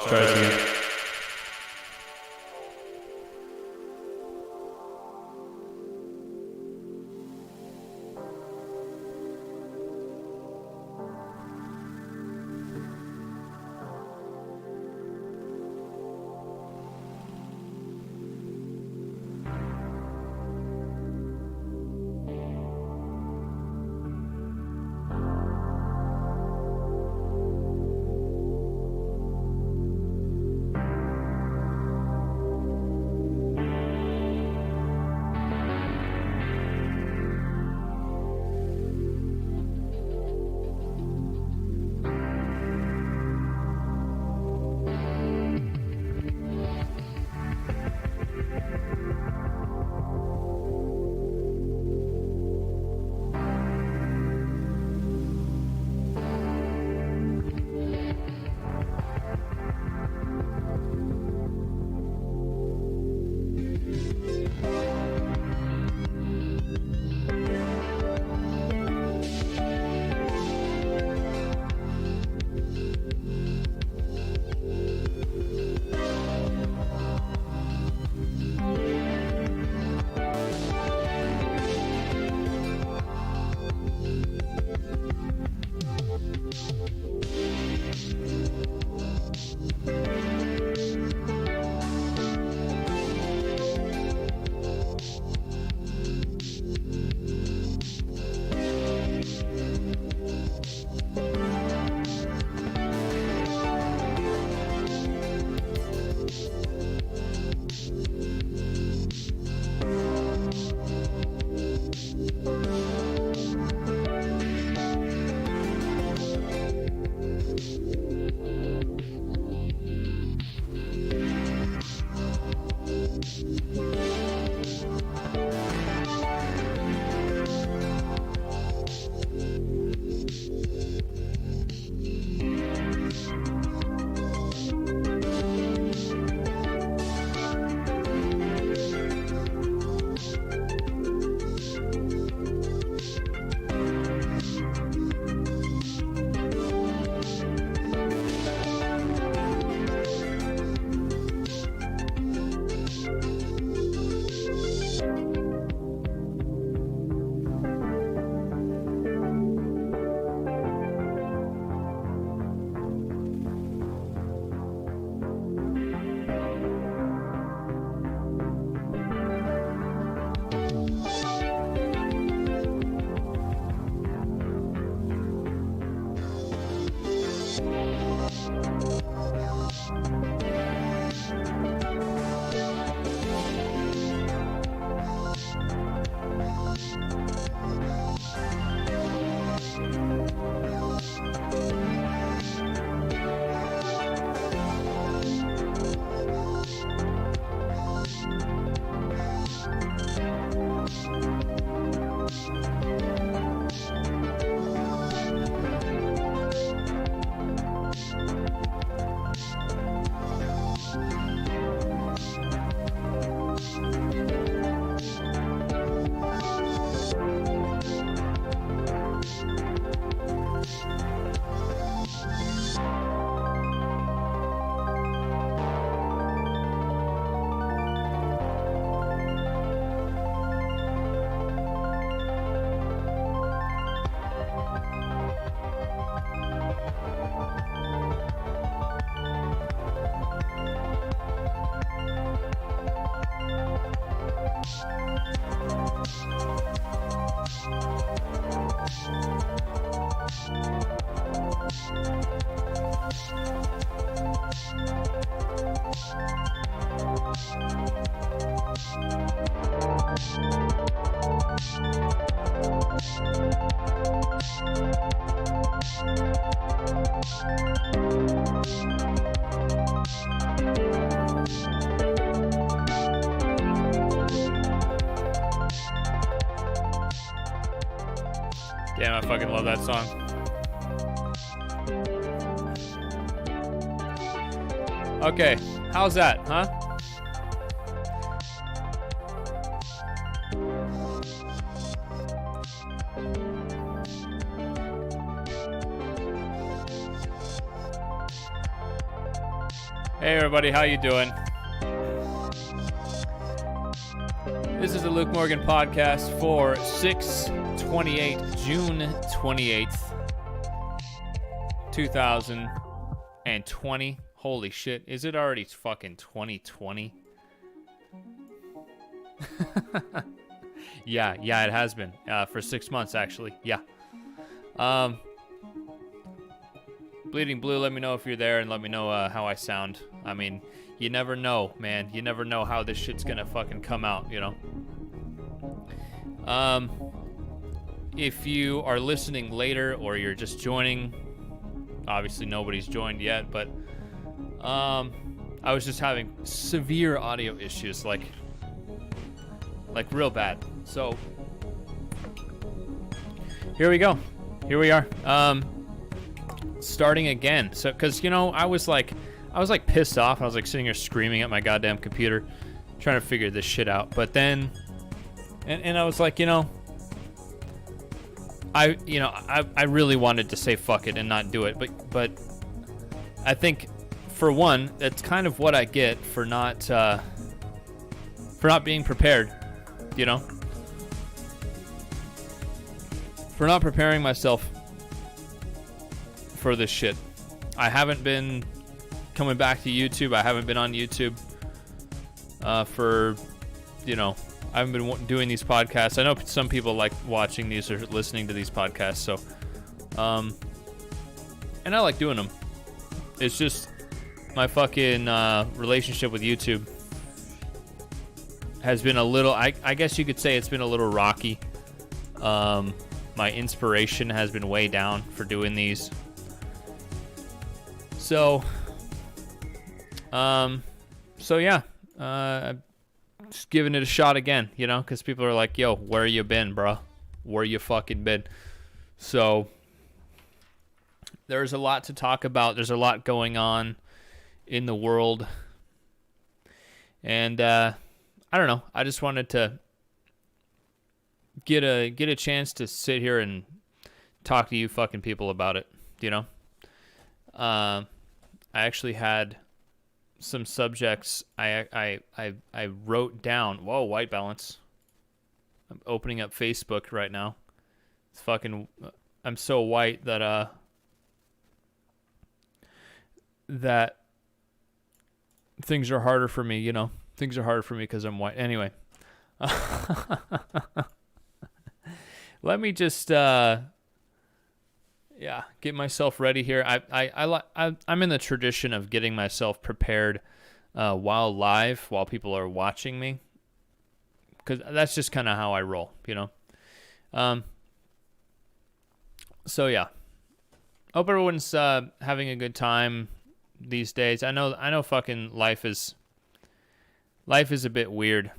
try this again. Damn, I fucking love that song. Okay, how's that, huh? Hey everybody, how you doing? This is the Luke Morgan podcast for June 28th, 2020. Holy shit, is it already fucking 2020? Yeah, it has been for 6 months actually. Yeah. Bleeding Blue, let me know if you're there and let me know how I sound. I mean, you never know, man. You never know how this shit's gonna fucking come out, you know? If you are listening later or you're just joining, obviously nobody's joined yet, but I was just having severe audio issues, like real bad. So here we go. Here we are. Starting again. So, cause you know, I was like pissed off. I was like sitting here screaming at my goddamn computer, trying to figure this shit out. But then, and I was like, you know, I really wanted to say fuck it and not do it. But I think, for one, that's kind of what I get for not being prepared, you know, for not preparing myself for this shit. I haven't been coming back to YouTube. I haven't been on YouTube for, you know, I haven't been doing these podcasts. I know some people like watching these or listening to these podcasts, so and I like doing them. It's just my fucking relationship with YouTube has been a little, I guess you could say it's been a little rocky. My inspiration has been way down for doing these. So yeah, just giving it a shot again, you know, because people are like, yo, where you been, bro? Where you fucking been? So there's a lot to talk about. There's a lot going on in the world. And I don't know. I just wanted to get a chance to sit here and talk to you fucking people about it, you know? I actually had some subjects I wrote down. Whoa, white balance. I'm opening up Facebook right now. It's fucking, I'm so white that that things are harder for me, you know. Things are harder for me because I'm white. Anyway. Let me just get myself ready here. I'm in the tradition of getting myself prepared while live, while people are watching me, because that's just kind of how I roll, you know. So yeah, hope everyone's having a good time these days. I know, fucking life is a bit weird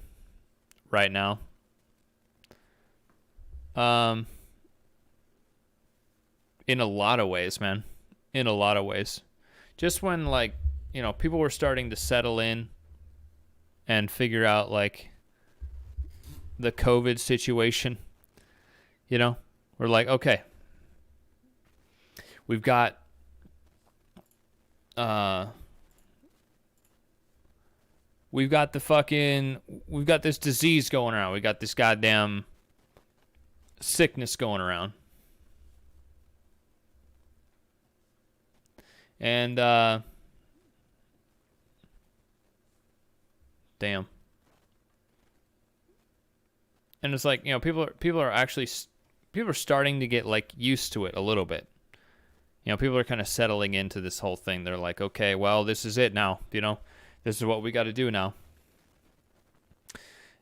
right now. In a lot of ways, man. In a lot of ways. Just when, like, you know, people were starting to settle in and figure out, like, the COVID situation, you know, we're like, okay, we've got this disease going around. We got this goddamn sickness going around. And damn. And it's like, you know, people are starting to get, like, used to it a little bit. You know, people are kind of settling into this whole thing. They're like, okay, well, this is it now, you know. This is what we got to do now.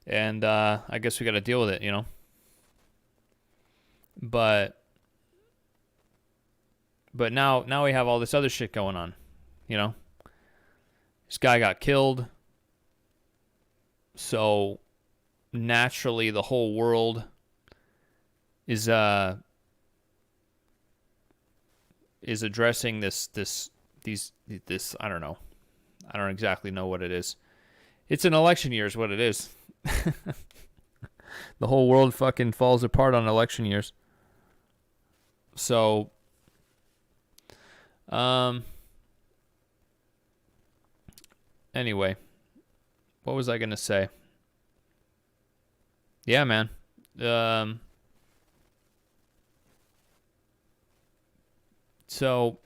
And I guess we got to deal with it, you know. But now we have all this other shit going on, you know. This guy got killed. So naturally the whole world is addressing this I don't know. I don't exactly know what it is. It's an election year is what it is. The whole world fucking falls apart on election years. So Anyway, what was I going to say? Yeah, man. So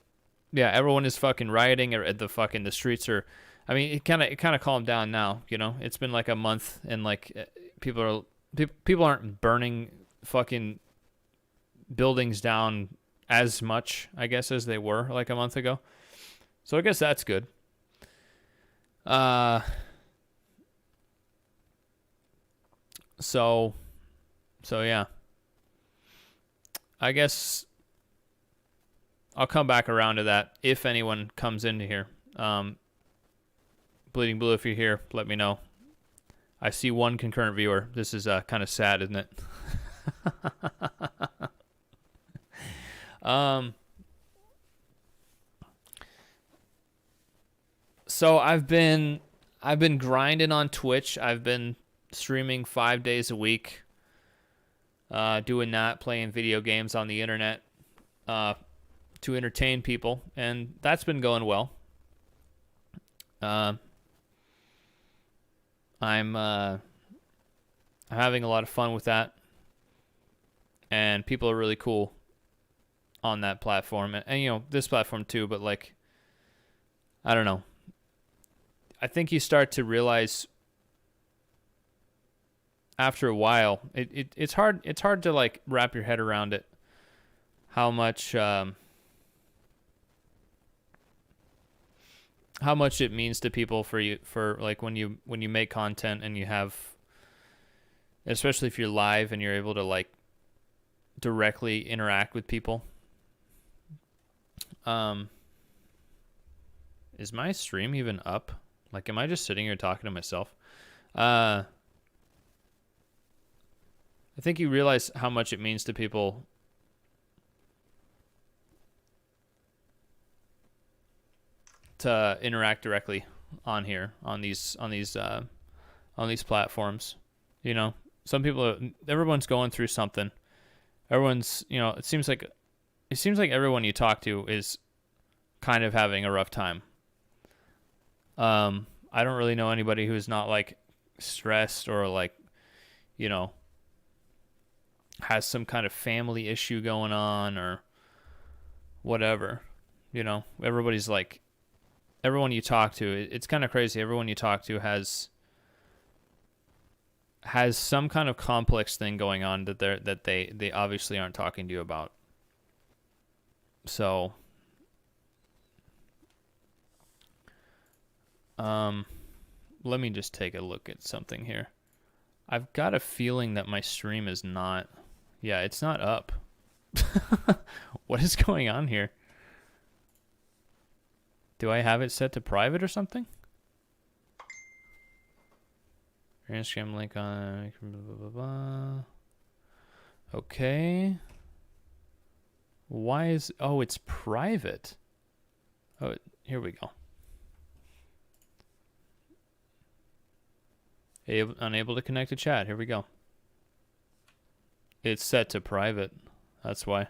yeah, everyone is fucking rioting at the streets are. I mean, it kind of calmed down now. You know, it's been like a month, and like people aren't burning fucking buildings down as much, I guess, as they were like a month ago. So I guess that's good. So yeah, I guess I'll come back around to that if anyone comes into here. Bleeding Blue, if you're here, let me know. I see one concurrent viewer. This is kind of sad, isn't it? So I've been grinding on Twitch. I've been streaming 5 days a week, doing that, playing video games on the internet, to entertain people, and that's been going well. I'm having a lot of fun with that, and people are really cool on that platform, and you know, this platform too. But like, I don't know. I think you start to realize after a while, it's hard to like wrap your head around it, how much it means to people for like when you make content and you have, especially if you're live and you're able to like directly interact with people. Is my stream even up? Like, am I just sitting here talking to myself? I think you realize how much it means to people to interact directly on here, on these platforms. You know, everyone's going through something. Everyone's, you know, it seems like everyone you talk to is kind of having a rough time. I don't really know anybody who's not like stressed or like, you know, has some kind of family issue going on or whatever. You know, everybody's like, everyone you talk to, it's kind of crazy. Everyone you talk to has some kind of complex thing going on that they obviously aren't talking to you about. So, let me just take a look at something here. I've got a feeling that my stream is not, yeah, it's not up. What is going on here? Do I have it set to private or something? Your Instagram link on, blah, blah, blah. Okay. Why is, oh, it's private. Oh, here we go. Unable to connect to chat. Here we go. It's set to private. That's why.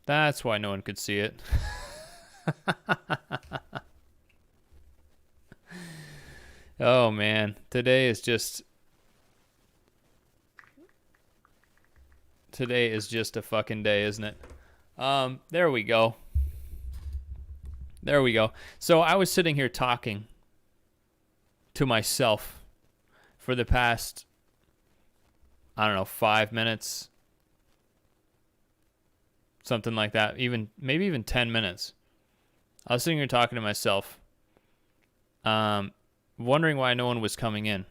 That's why no one could see it. Oh man, today is just a fucking day, isn't it? There we go. There we go. So I was sitting here talking to myself for the past, I don't know, 5 minutes. Something like that. Maybe even 10 minutes. I was sitting here talking to myself, wondering why no one was coming in.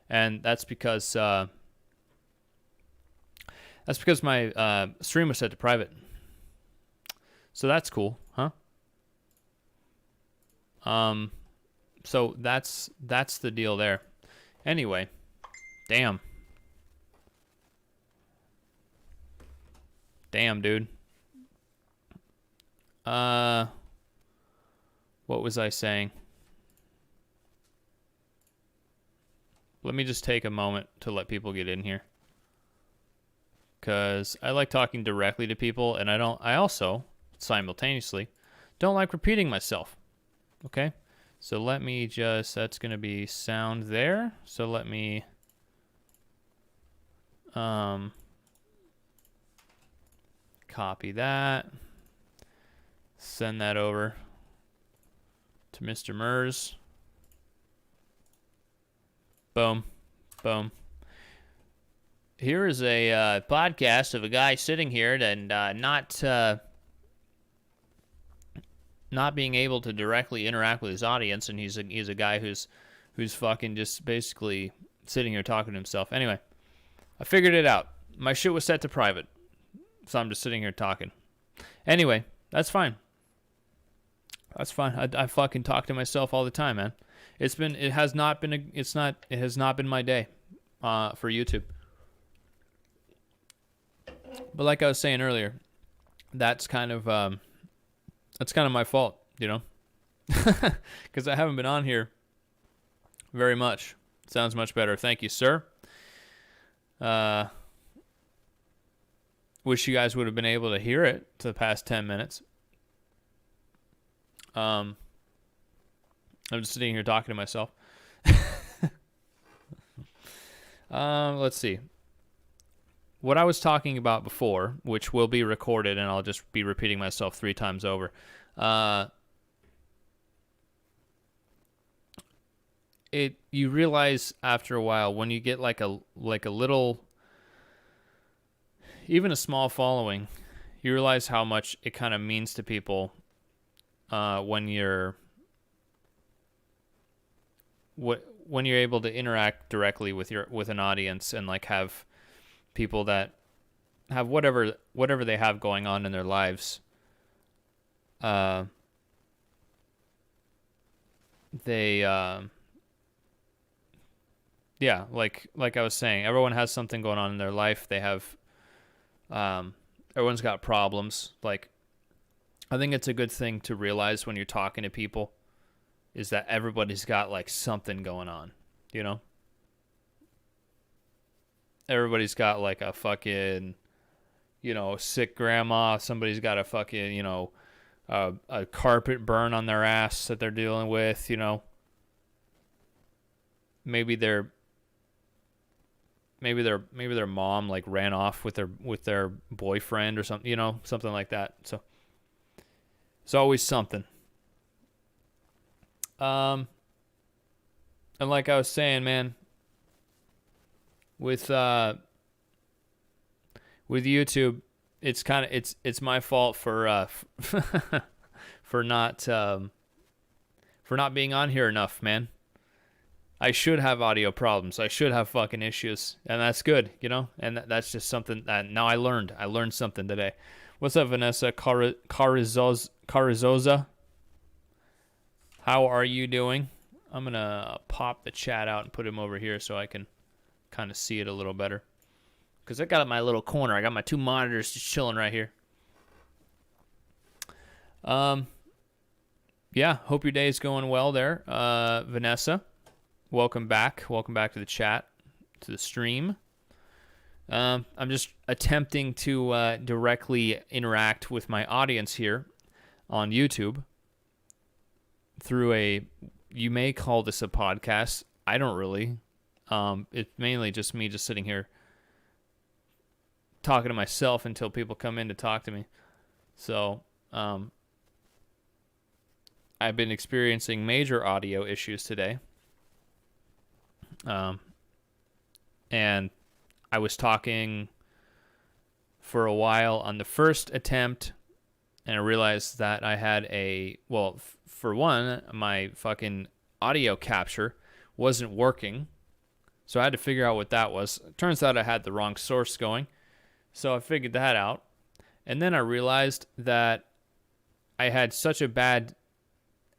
And that's because my stream was set to private. So that's cool, huh? So that's the deal there. Anyway, damn, dude. What was I saying? Let me just take a moment to let people get in here, because I like talking directly to people, and I also simultaneously don't like repeating myself. Okay? So let me just, that's going to be sound there. So let me copy that. Send that over to Mr. Mers. Boom. Boom. Here is a podcast of a guy sitting here and not being able to directly interact with his audience, and he's a guy who's fucking just basically sitting here talking to himself. Anyway, I figured it out. My shit was set to private, so I'm just sitting here talking. Anyway, that's fine. That's fine. I fucking talk to myself all the time, man. It has not been my day for YouTube. But like I was saying earlier, that's kind of my fault, you know, because I haven't been on here very much. Sounds much better. Thank you, sir. Wish you guys would have been able to hear it to the past 10 minutes. I'm just sitting here talking to myself. Let's see. What I was talking about before, which will be recorded, and I'll just be repeating myself 3 times over. You realize after a while when you get like a little, even a small following, you realize how much it kind of means to people when you're able to interact directly with an audience and like have people that have whatever they have going on in their lives. Yeah, like I was saying, everyone has something going on in their life. They have, everyone's got problems. Like, I think it's a good thing to realize when you're talking to people is that everybody's got like something going on, you know? Everybody's got like a fucking, you know, sick grandma. Somebody's got a fucking, you know, a carpet burn on their ass that they're dealing with, you know. Maybe their mom like ran off with their boyfriend or something, you know, something like that. So it's always something. And like I was saying, man, with YouTube, it's my fault for for not being on here enough, man. I should have audio problems. I should have fucking issues, and that's good, you know. And that's just something that now I learned. I learned something today. What's up, Vanessa Carizoza? How are you doing? I'm gonna pop the chat out and put him over here so I can kind of see it a little better. Because I got my little corner. I got my 2 monitors just chilling right here. Yeah, hope your day is going well there. Vanessa, welcome back. Welcome back to the chat, to the stream. I'm just attempting to directly interact with my audience here on YouTube through you may call this a podcast. I don't really. It's mainly just me just sitting here talking to myself until people come in to talk to me. So, I've been experiencing major audio issues today. And I was talking for a while on the first attempt, and I realized that I had for one, my fucking audio capture wasn't working. So I had to figure out what that was. It turns out I had the wrong source going. So I figured that out. And then I realized that I had such a bad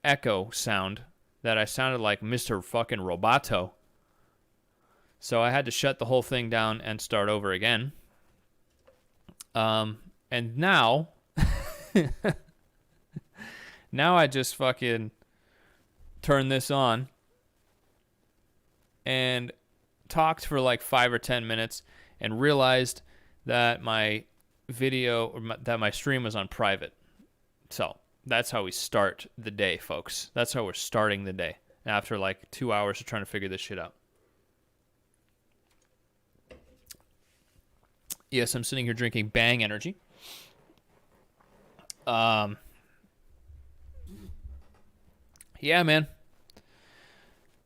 echo sound that I sounded like Mr. fucking Roboto. So I had to shut the whole thing down and start over again. And now, now I just fucking turn this on and talked for like 5 or 10 minutes and realized that my video, that my stream was on private. So That's how we start the day, folks. That's how we're starting the day after like 2 hours of trying to figure this shit out. Yes, I'm sitting here drinking Bang Energy. Yeah, man.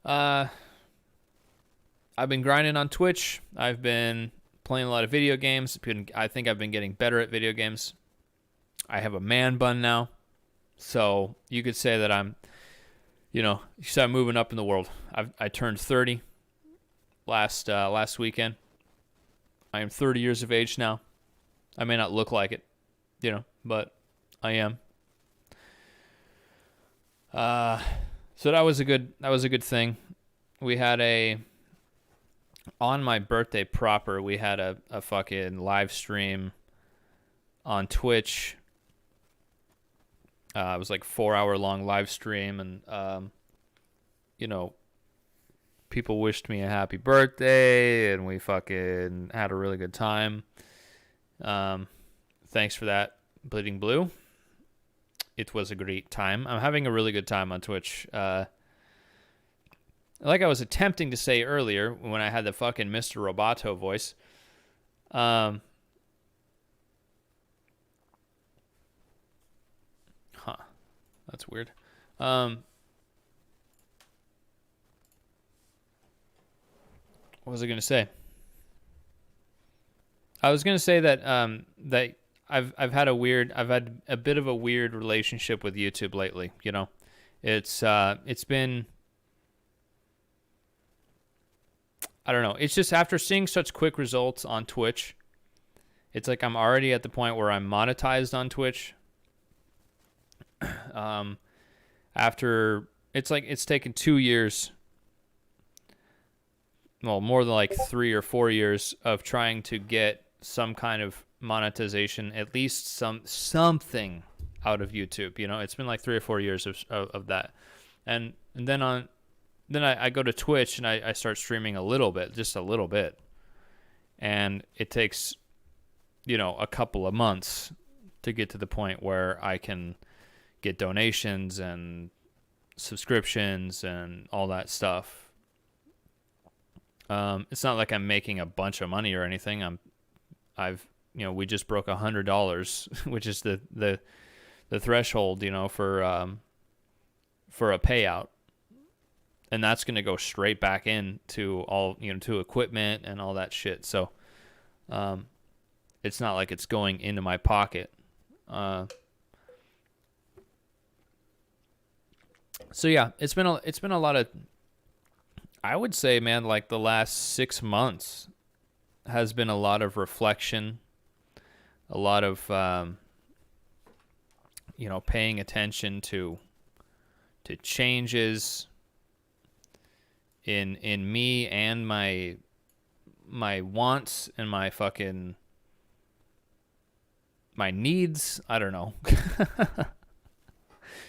I've been grinding on Twitch. I've been playing a lot of video games. I think I've been getting better at video games. I have a man bun now. So you could say that I'm moving up in the world. I turned 30 last weekend. I am 30 years of age now. I may not look like it, but I am. So that was a good thing. We had on my birthday proper, we had a fucking live stream on Twitch. It was like 4-hour long live stream, and people wished me a happy birthday, and we fucking had a really good time. Thanks for that, Bleeding Blue. It was a great time. I'm having a really good time on Twitch. Like I was attempting to say earlier when I had the fucking Mr. Roboto voice. That's weird. What was I going to say? I was going to say that that I've had a bit of a weird relationship with YouTube lately. It's been, I don't know. It's just after seeing such quick results on Twitch, it's like I'm already at the point where I'm monetized on Twitch. After it's taken 2 years. Well, more than like 3 or 4 years of trying to get some kind of monetization, at least something out of YouTube. It's been like 3 or 4 years of that, and then I go to Twitch and I start streaming just a little bit, and it takes a couple of months to get to the point where I can get donations and subscriptions and all that stuff. It's not like I'm making a bunch of money or anything. We just broke $100, which is the threshold, for a payout, and that's going to go straight back into all, to equipment and all that shit. So, it's not like it's going into my pocket. So yeah, it's been a lot of, I would say, man, like the last 6 months has been a lot of reflection, a lot of, paying attention to changes in me and my wants and my needs. I don't know.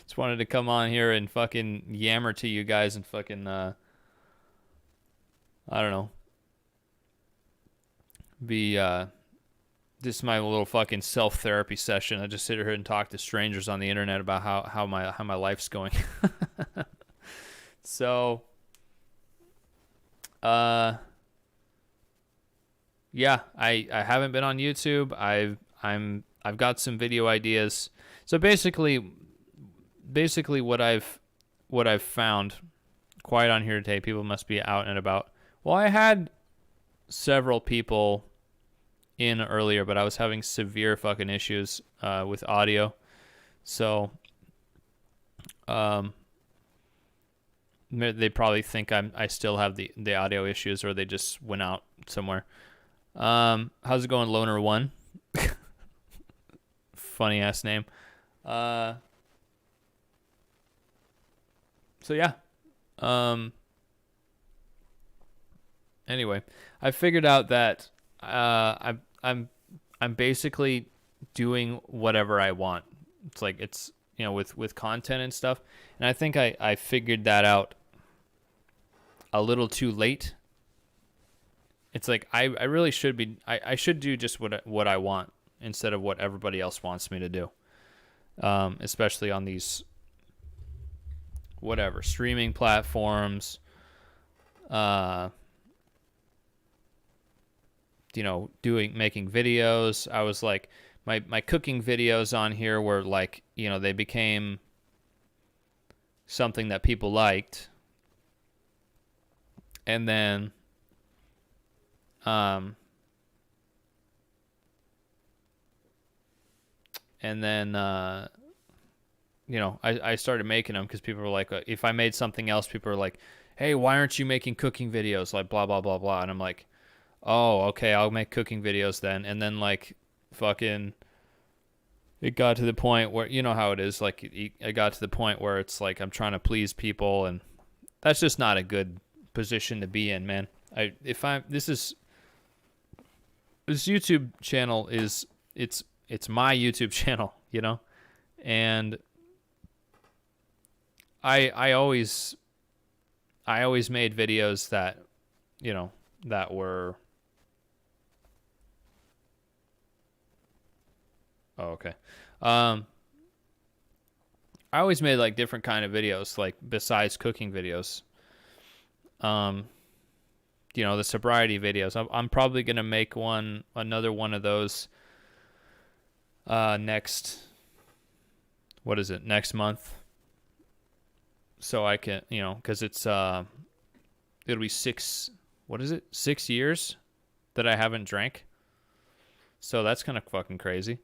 Just wanted to come on here and fucking yammer to you guys and fucking, I don't know, be, this is my little fucking self-therapy session. I just sit here and talk to strangers on the internet about how my life's going. So, yeah, I haven't been on YouTube. I've got some video ideas. So basically what I've found, quiet on here today, people must be out and about. Well, I had several people in earlier, but I was having severe fucking issues with audio. So they probably think I still have the audio issues, or they just went out somewhere. How's it going, Loner One? Funny ass name. So yeah. Anyway, I figured out that I'm basically doing whatever I want. It's like it's with content and stuff, and I think I figured that out a little too late. It's like I really should be I should do just what I want instead of what everybody else wants me to do. especially on these whatever streaming platforms. Making videos. I was like, my cooking videos on here were like, they became something that people liked. And then I started making them because people were like, if I made something else, people were like, hey, why aren't you making cooking videos? Like blah, blah, blah, blah. And I'm like, oh, okay, I'll make cooking videos then. And then like fucking it got to the point where, you know how it is, like it got to the point where it's like I'm trying to please people, and that's just not a good position to be in, man. This YouTube channel it's my YouTube channel, and I always made videos that that were okay. I always made like different kind of videos, like besides cooking videos. The sobriety videos. I'm probably gonna make another one of those next month. So I can, because it's it'll be 6 years that I haven't drank. So that's kind of fucking crazy.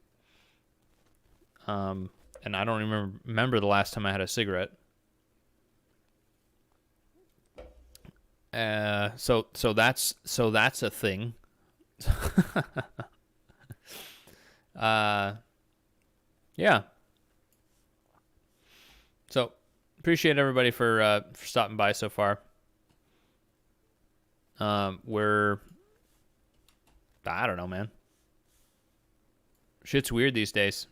And I don't remember the last time I had a cigarette. So that's a thing. Yeah. So appreciate everybody for stopping by so far. I don't know, man. Shit's weird these days.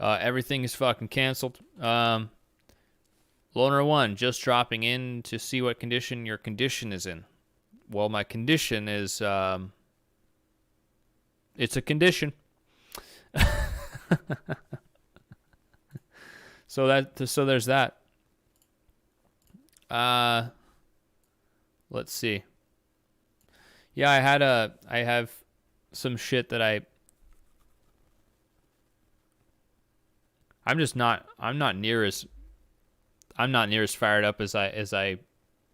Everything is fucking canceled. Loner 1, just dropping in to see what condition your condition is in. Well, my condition is, it's a condition. So there's that. Let's see. Yeah, I have some shit that I'm not near as fired up as I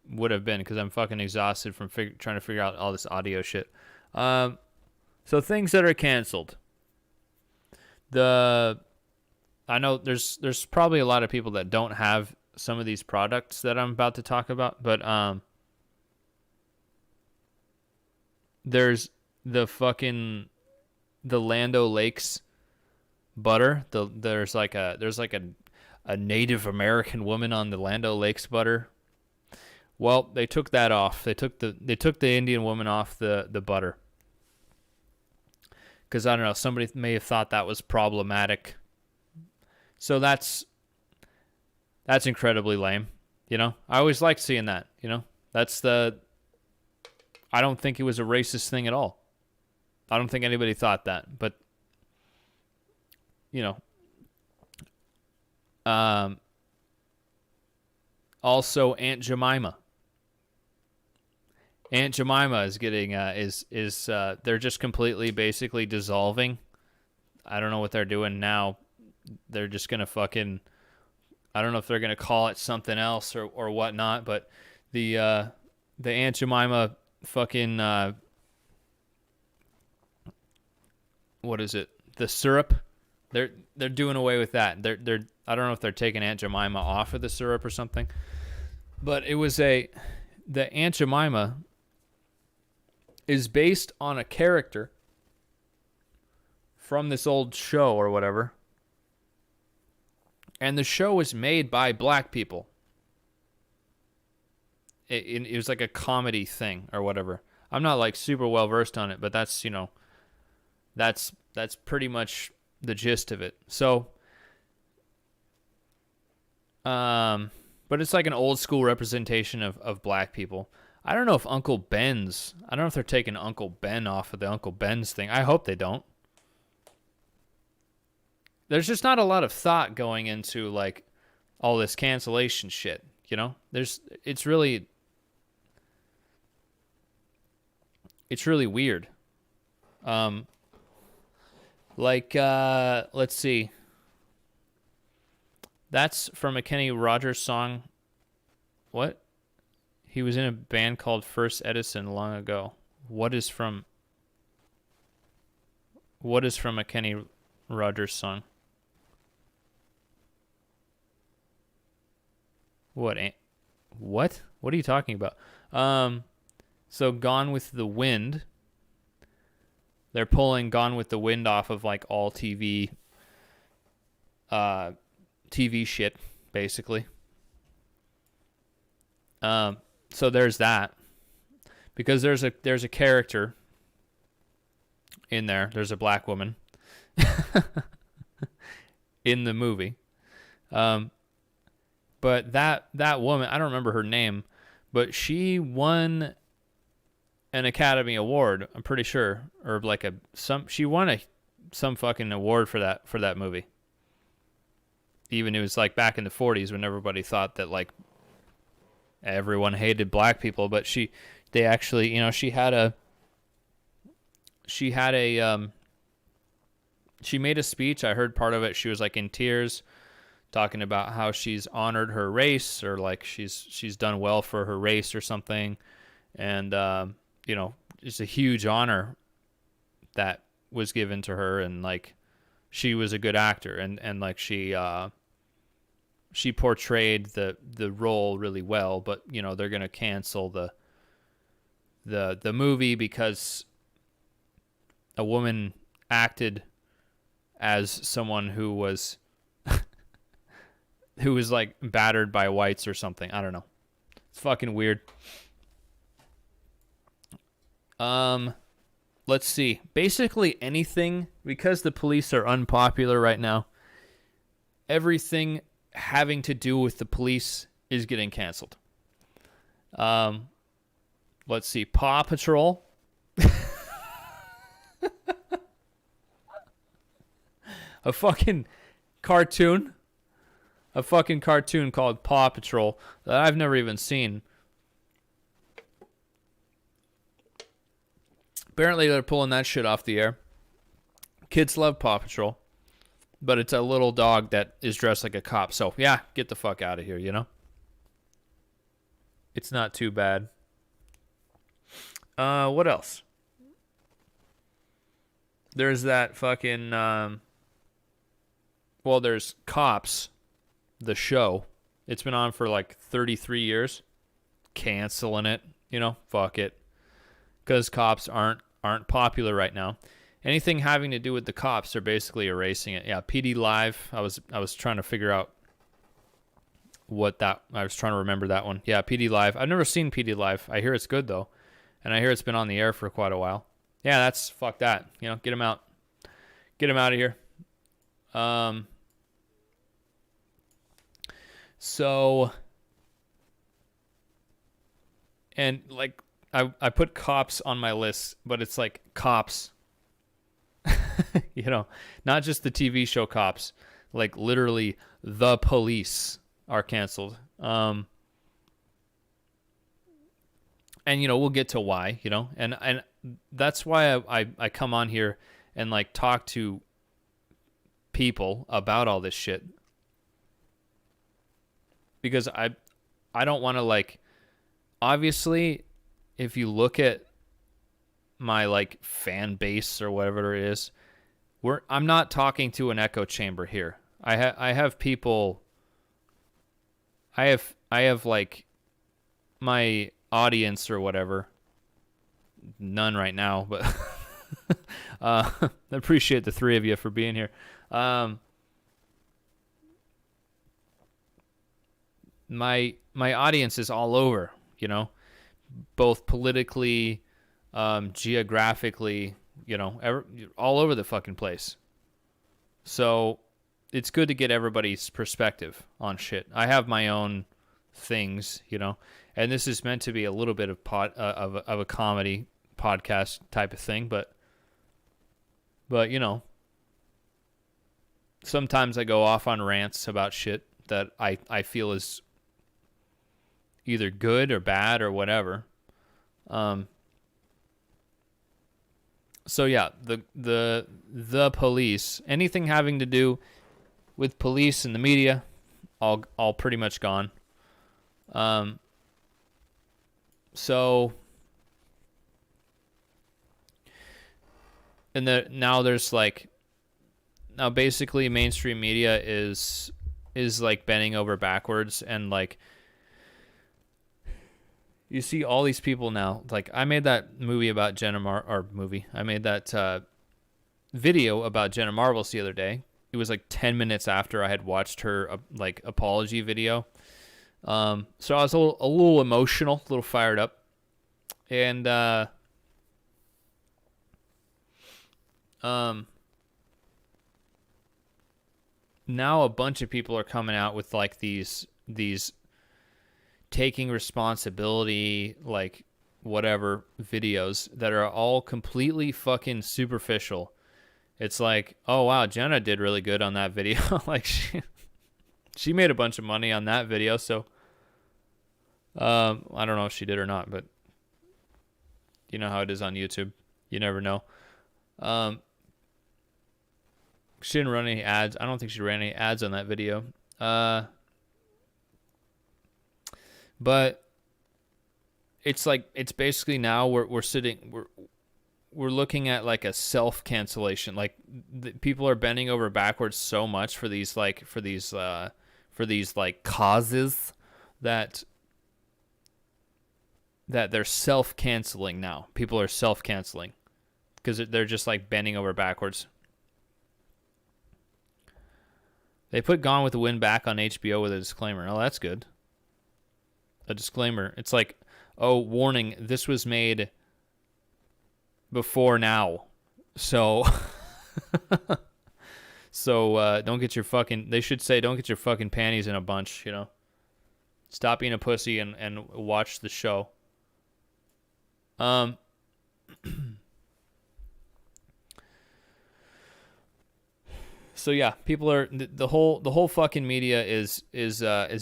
would have been, because I'm fucking exhausted from trying to figure out all this audio shit. So things that are canceled. I know there's probably a lot of people that don't have some of these products that I'm about to talk about, but there's the Land O'Lakes butter. There's like a Native American woman on the Land O'Lakes butter. Well, they took that off. They took the Indian woman off the butter. Because, I don't know, somebody may have thought that was problematic. So that's incredibly lame, I always like seeing that, I don't think it was a racist thing at all. I don't think anybody thought that, but, also Aunt Jemima. Aunt Jemima is getting they're just completely basically dissolving. I don't know what they're doing now. They're just gonna fucking, I don't know if they're gonna call it something else or whatnot, but the Aunt Jemima fucking what is it? The syrup. They're doing away with that. They're I don't know if they're taking Aunt Jemima off of the syrup or something, but it was the Aunt Jemima is based on a character from this old show or whatever. And the show was made by black people. It was like a comedy thing or whatever. I'm not like super well versed on it, but that's, that's pretty much the gist of it. So, but it's like an old school representation of black people. I don't know if I don't know if they're taking Uncle Ben off of the Uncle Ben's thing. I hope they don't. there's just not a lot of thought going into like all this cancellation shit, you know? It's really weird. Let's see. That's from a Kenny Rogers song. What? He was in a band called First Edison long ago. What is from a Kenny Rogers song? What? What? What are you talking about? So Gone with the Wind. They're pulling Gone with the Wind off of like all TV shit, basically. So there's that. Because there's a character in there. There's a black woman in the movie. But that woman, I don't remember her name, but she won an Academy Award, I'm pretty sure, or like she won some fucking award for that movie. Even it was like back in the 40s when everybody thought that like everyone hated black people, but she made a speech. I heard part of it. She was like in tears, talking about how she's honored her race, or like she's done well for her race or something, and it's a huge honor that was given to her, and like she was a good actor, and like she portrayed the role really well, but they're gonna cancel the movie because a woman acted as someone who was like battered by whites or something. I don't know. It's fucking weird. Let's see. Basically anything, because the police are unpopular right now, everything having to do with the police is getting canceled. Let's see. Paw Patrol. A fucking cartoon called Paw Patrol that I've never even seen. Apparently they're pulling that shit off the air. Kids love Paw Patrol, but it's a little dog that is dressed like a cop. So yeah, get the fuck out of here, It's not too bad. What else? There's that fucking, there's Cops, the show. It's been on for like 33 years. Canceling it, fuck it. Because Cops aren't popular right now. Anything having to do with the Cops, they're basically erasing it. Yeah, PD Live. I was trying to figure out I was trying to remember that one. Yeah, PD Live. I've never seen PD Live. I hear it's good though, and I hear it's been on the air for quite a while. Yeah, fuck that. Get them out. Get them out of here. So, and like I put Cops on my list, but it's like Cops. Not just the TV show Cops, like literally the police are canceled. And we'll get to why, and that's why I come on here and like talk to people about all this shit, because I don't want to, like, obviously if you look at my like fan base or whatever it is, I'm not talking to an echo chamber here. I have people. I have like my audience or whatever. None right now, but I appreciate the three of you for being here. My audience is all over, both politically, geographically, all over the fucking place. So it's good to get everybody's perspective on shit. I have my own things, and this is meant to be a little bit of of a comedy podcast type of thing, but sometimes I go off on rants about shit that I feel is either good or bad or whatever. So yeah, the police, anything having to do with police and the media, all pretty much gone. So and now there's like, now basically mainstream media is like bending over backwards, and like you see all these people now. Like I made that movie about I made that video about Jenna Marbles the other day. It was like 10 minutes after I had watched her like apology video. So I was a little emotional, a little fired up, and now a bunch of people are coming out with like these taking responsibility, like whatever videos that are all completely fucking superficial. It's like, oh wow, Jenna did really good on that video. Like she made a bunch of money on that video, so I don't know if she did or not, but you know how it is on YouTube. You never know. She didn't run any ads. I don't think she ran any ads on that video. But it's like, it's basically now we're looking at like a self-cancellation. Like people are bending over backwards so much for these like causes that they're self-canceling now. People are self-canceling because they're just like bending over backwards. They put Gone with the Wind back on HBO with a disclaimer. Oh, that's good. A disclaimer. It's like, oh, warning, this was made before now. So don't get your fucking, they should say, don't get your fucking panties in a bunch, you know. Stop being a pussy and watch the show. So yeah, people are, the whole fucking media is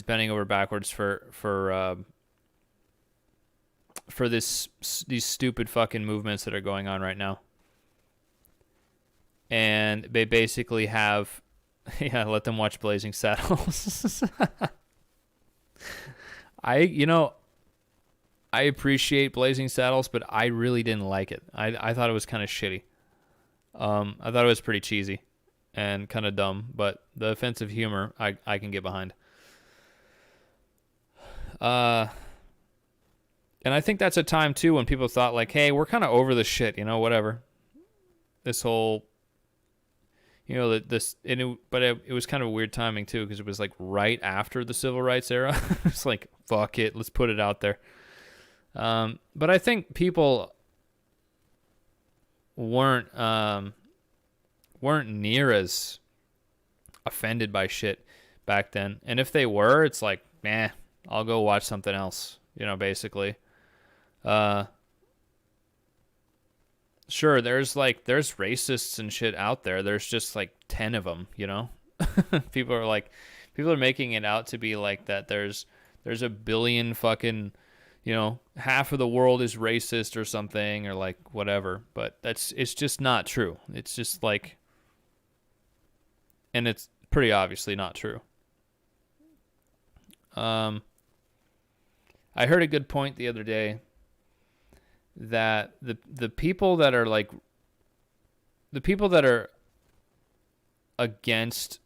bending over backwards for these stupid fucking movements that are going on right now. And they basically have, yeah, let them watch Blazing Saddles. I appreciate Blazing Saddles, but I really didn't like it. I thought it was kind of shitty. I thought it was pretty cheesy and kind of dumb, but the offensive humor I can get behind. And I think that's a time too when people thought like, hey, we're kind of over this shit, you know, whatever. This whole, you know, but it was kind of a weird timing too, because it was like right after the civil rights era. It's like, fuck it, let's put it out there. But I think people weren't near as offended by shit back then. And if they were, it's like, meh, I'll go watch something else, you know, basically. Sure, there's racists and shit out there. There's just like 10 of them, you know. People are making it out to be like that there's a billion fucking, you know, half of the world is racist or something, or like whatever, but it's just not true. It's just like, and it's pretty obviously not true. I heard a good point the other day that the people that are like, the people that are against,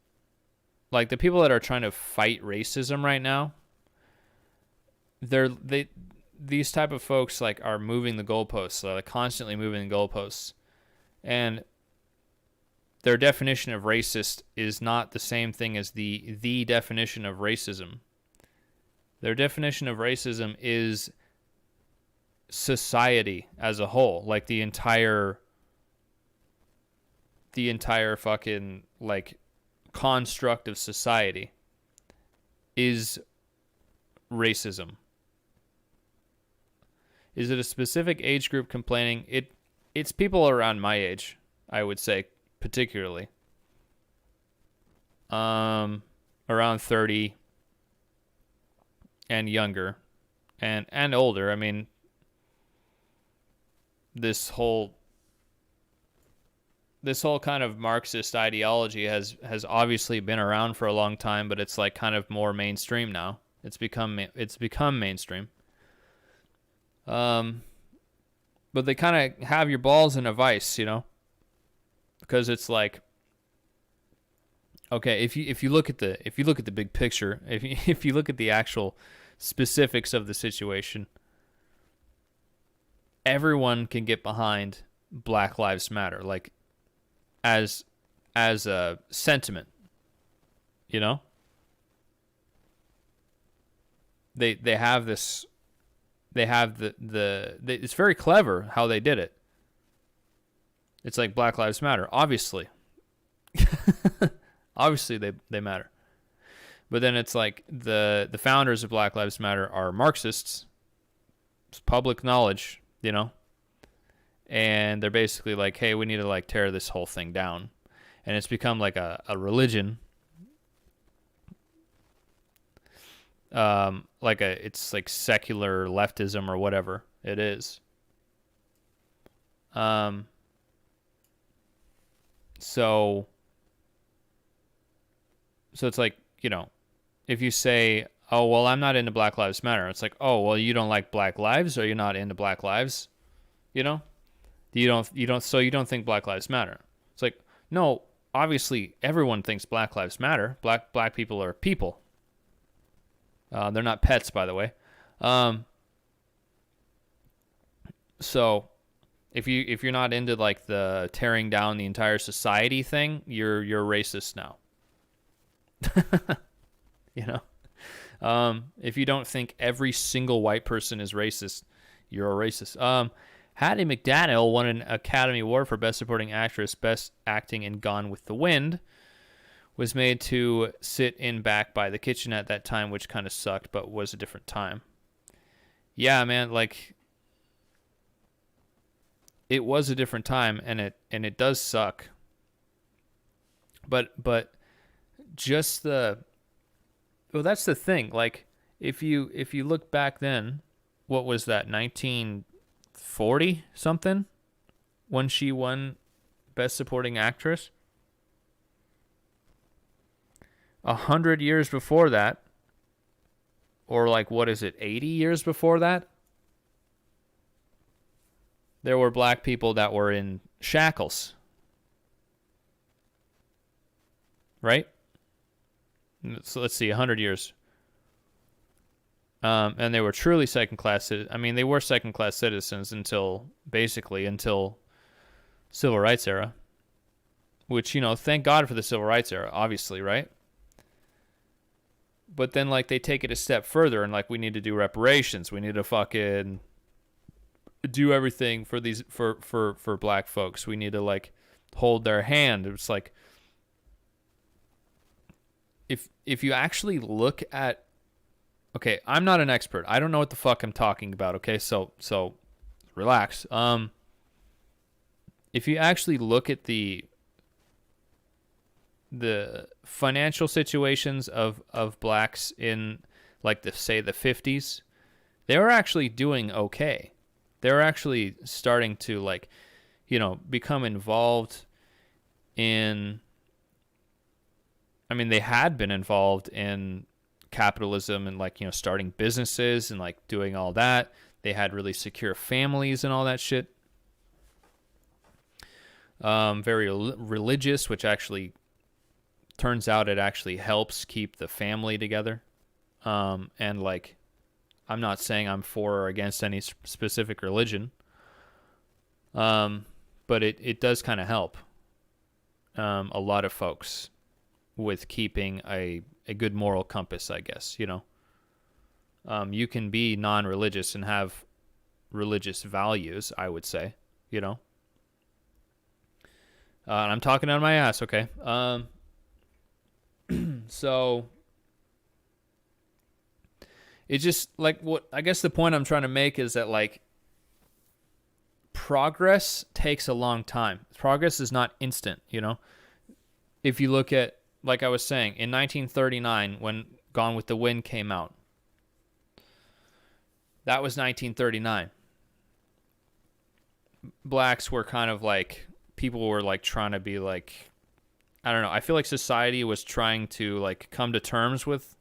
like the people that are trying to fight racism right now, these type of folks like are moving the goalposts. So they're constantly moving the goalposts, and their definition of racist is not the same thing as the definition of racism. Their definition of racism is society as a whole, like the entire fucking like construct of society is racism. Is it a specific age group complaining? It's people around my age, I would say, particularly. around 30 and younger and older. I mean, this whole kind of Marxist ideology has obviously been around for a long time, but it's like kind of more mainstream now. It's become mainstream. But they kind of have your balls in a vice, because it's like, okay, if you look at the big picture, if you look at the actual specifics of the situation, everyone can get behind Black Lives Matter, like as a sentiment, They have this. They have it's very clever how they did it. It's like Black Lives Matter, obviously. Obviously they matter. But then it's like the founders of Black Lives Matter are Marxists. It's public knowledge, And they're basically like, hey, we need to like tear this whole thing down. And it's become like a religion. It's like secular leftism or whatever it is. So it's like, if you say, oh, well, I'm not into Black Lives Matter. It's like, oh, well, you don't like Black lives, or you're not into Black lives, You don't think Black Lives Matter. It's like, no, obviously everyone thinks Black Lives Matter. Black people are people. They're not pets, by the way. So if you're not into like the tearing down the entire society thing, you're racist now. If you don't think every single white person is racist, you're a racist. Hattie Mcdaniel won an Academy Award for Best Supporting Actress, Best Acting in Gone with the Wind. Was made to sit in back by the kitchen at that time, which kind of sucked, but was a different time. Yeah, man, like it was a different time, and it does suck. But just that's the thing. Like if you look back then, what was that, 1940 something, when she won Best Supporting Actress? 100 years before that, or like, what is it, 80 years before that, there were black people that were in shackles. Right? So let's see, 100 years. And they were truly second-class. I mean, they were second-class citizens until civil rights era. Which, thank God for the civil rights era, obviously, right? But then, like, they take it a step further, and like, we need to do reparations. We need to fucking do everything for these for black folks. We need to like hold their hand. It's like, if you actually look at, okay, I'm not an expert. I don't know what the fuck I'm talking about. Okay, so relax. If you actually look at the financial situations of blacks in like the 50s, they were actually doing okay. They were actually starting to like, become involved in, I mean, they had been involved in capitalism and like, starting businesses and like doing all that. They had really secure families and all that shit. Very religious, which actually turns out it actually helps keep the family together. And like, I'm not saying I'm for or against any specific religion. But it does kind of help a lot of folks with keeping a good moral compass, I guess, You can be non-religious and have religious values, I would say, And I'm talking out of my ass, okay? So it's just like, what I guess the point I'm trying to make is that like progress takes a long time. Progress is not instant, If you look at like I was saying, in 1939 when Gone with the Wind came out, that was 1939. Blacks were kind of like, people were like trying to be like, I don't know. I feel like society was trying to like come to terms with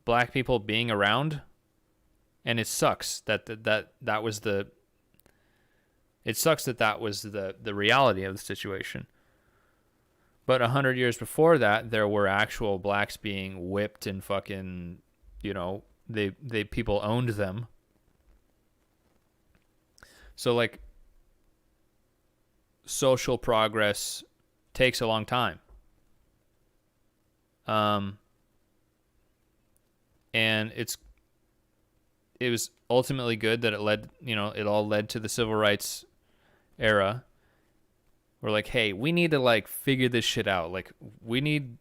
black people being around, and it sucks that was the reality of the situation. But 100 years before that, there were actual blacks being whipped and fucking, they people owned them. So like, social progress takes a long time. And it was ultimately good that it all led to the civil rights era. We're like, hey, we need to like figure this shit out. Like, we need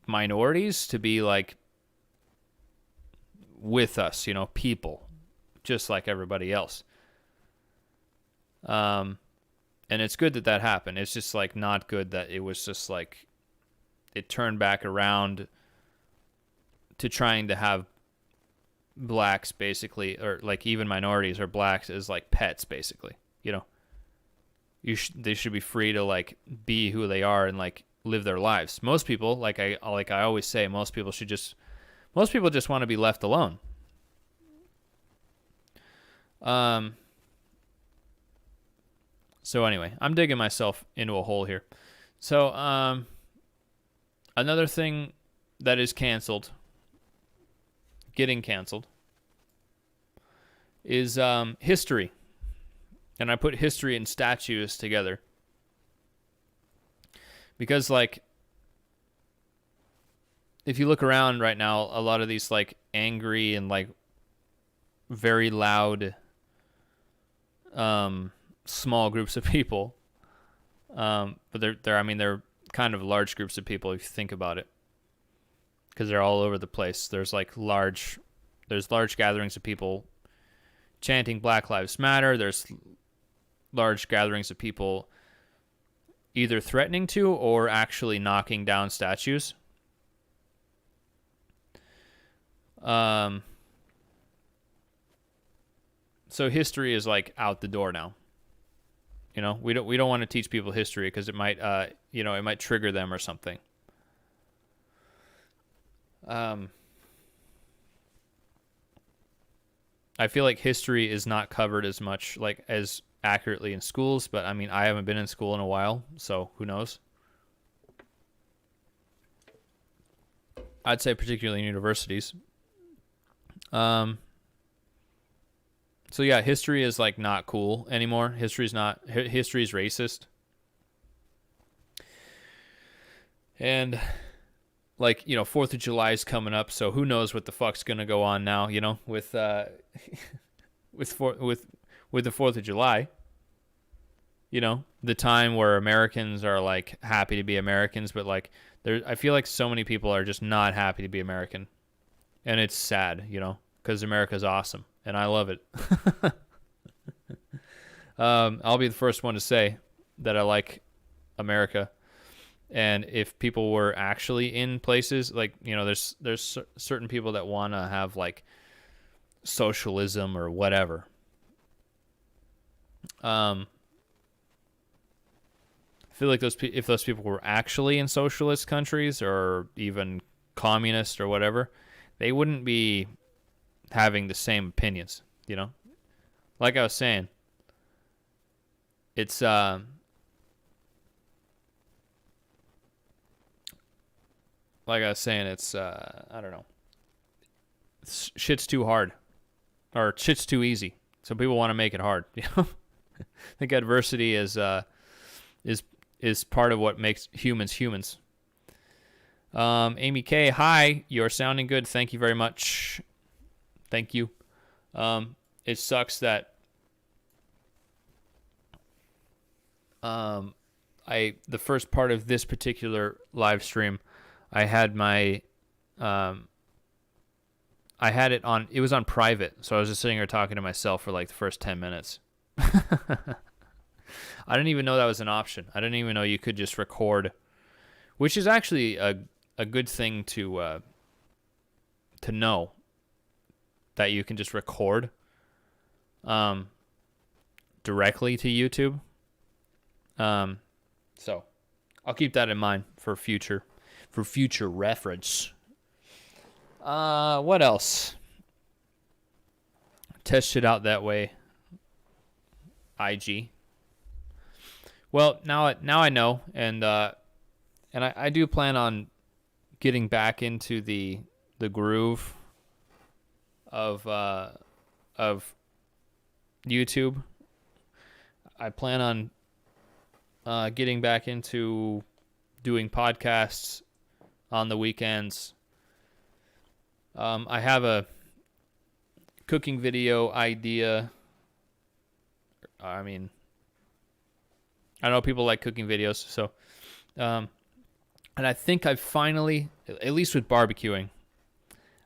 minorities to be like with us, people, just like everybody else. And it's good that happened. It's just like not good that it was just like it turned back around to trying to have blacks basically, or like even minorities or blacks as like pets basically, they should be free to like be who they are and like live their lives. Most people, like I always say, most people just want to be left alone. So anyway, I'm digging myself into a hole here. So another thing that is getting canceled, is history. And I put history and statues together. Because, like, if you look around right now, a lot of these, like, angry and, like, very loud small groups of people. But they're kind of large groups of people if you think about it. Because they're all over the place. There's, like, large gatherings of people chanting Black Lives Matter. There's large gatherings of people either threatening to or actually knocking down statues. So history is like out the door now. We don't want to teach people history because it might it might trigger them or something. I feel like history is not covered as much, like, as accurately in schools, but I mean, I haven't been in school in a while, so who knows? I'd say particularly in universities. So yeah, history is like not cool anymore. History is racist. And like, 4th of July is coming up, so who knows what the fuck's going to go on now, with with the 4th of July. The time where Americans are like happy to be Americans, but like I feel like so many people are just not happy to be American. And it's sad, because America's awesome and I love it. I'll be the first one to say that I like America. And if people were actually in places like, there's certain people that want to have like socialism or whatever. I feel like if those people were actually in socialist countries or even communist or whatever, they wouldn't be having the same opinions, Like I was saying, it's I don't know. Shit's too hard, or shit's too easy. So people want to make it hard. I think adversity is part of what makes humans humans. Amy K, hi. You're sounding good. Thank you very much. Thank you. It sucks that the first part of this particular live stream, I had it was on private, so I was just sitting here talking to myself for like the first 10 minutes. I didn't even know that was an option. I didn't even know you could just record which is actually a good thing to know, that you can just record directly to YouTube. So I'll keep that in mind for future reference. What else? Test it out that way. IG. Well, now I know, and I do plan on getting back into the groove of YouTube. I plan on getting back into doing podcasts on the weekends. I have a cooking video idea. I mean, I know people like cooking videos, so and I think I've finally, at least with barbecuing,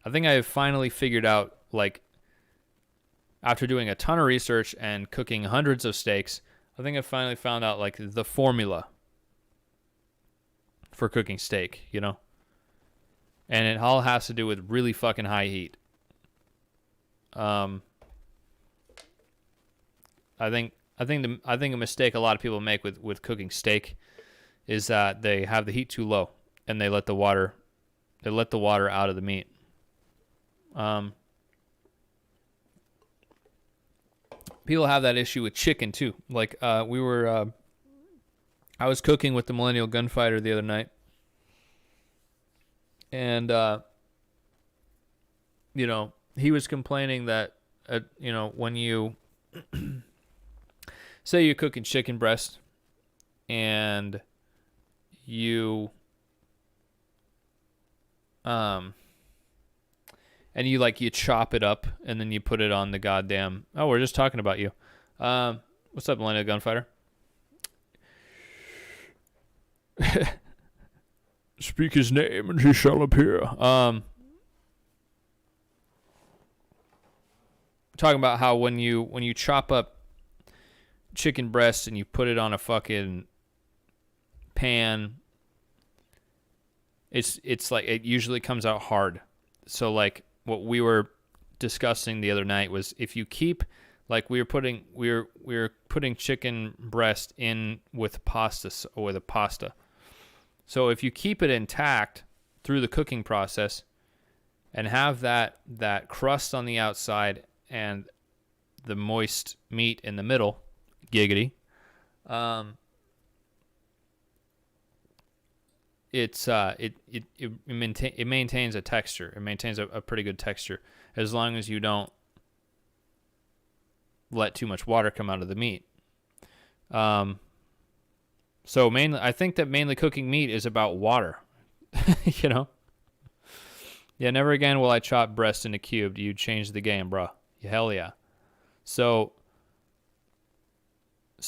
I think I have finally figured out, like, after doing a ton of research and cooking hundreds of steaks, I think I finally found out, like, the formula for cooking steak, you know? And it all has to do with really fucking high heat. I think a mistake a lot of people make with cooking steak is that they have the heat too low and they let the water out of the meat. People have that issue with chicken too. Like I was cooking with the Millennial Gunfighter the other night, and he was complaining that when you say you're cooking chicken breast and you chop it up and then you put it on the goddamn... Oh, we're just talking about you. What's up, Millennial Gunfighter? Speak his name and he shall appear. Talking about how when you chop up chicken breast and you put it on a fucking pan, it's like it usually comes out hard. So like what we were discussing the other night was if you keep, like, we were putting chicken breast in with a pasta. So if you keep it intact through the cooking process and have that crust on the outside and the moist meat in the middle, giggity, it maintains a texture. It maintains a pretty good texture as long as you don't let too much water come out of the meat. So mainly, I think that mainly cooking meat is about water. You know? Yeah, never again will I chop breast into cubed. You changed the game, bro. Hell yeah. So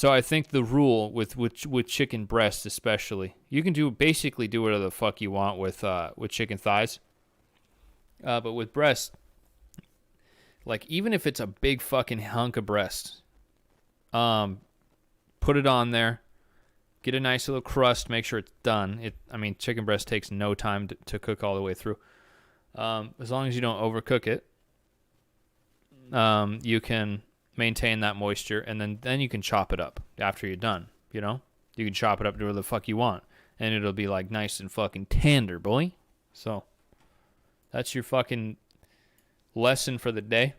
I think the rule with chicken breast especially, you can basically do whatever the fuck you want with chicken thighs. But with breast, like, even if it's a big fucking hunk of breast, put it on there, get a nice little crust, make sure it's done. Chicken breast takes no time to cook all the way through. As long as you don't overcook it, you can maintain that moisture, and then you can chop it up after you're done. You know, you can chop it up to whatever the fuck you want, and it'll be like nice and fucking tender, boy. So that's your fucking lesson for the day.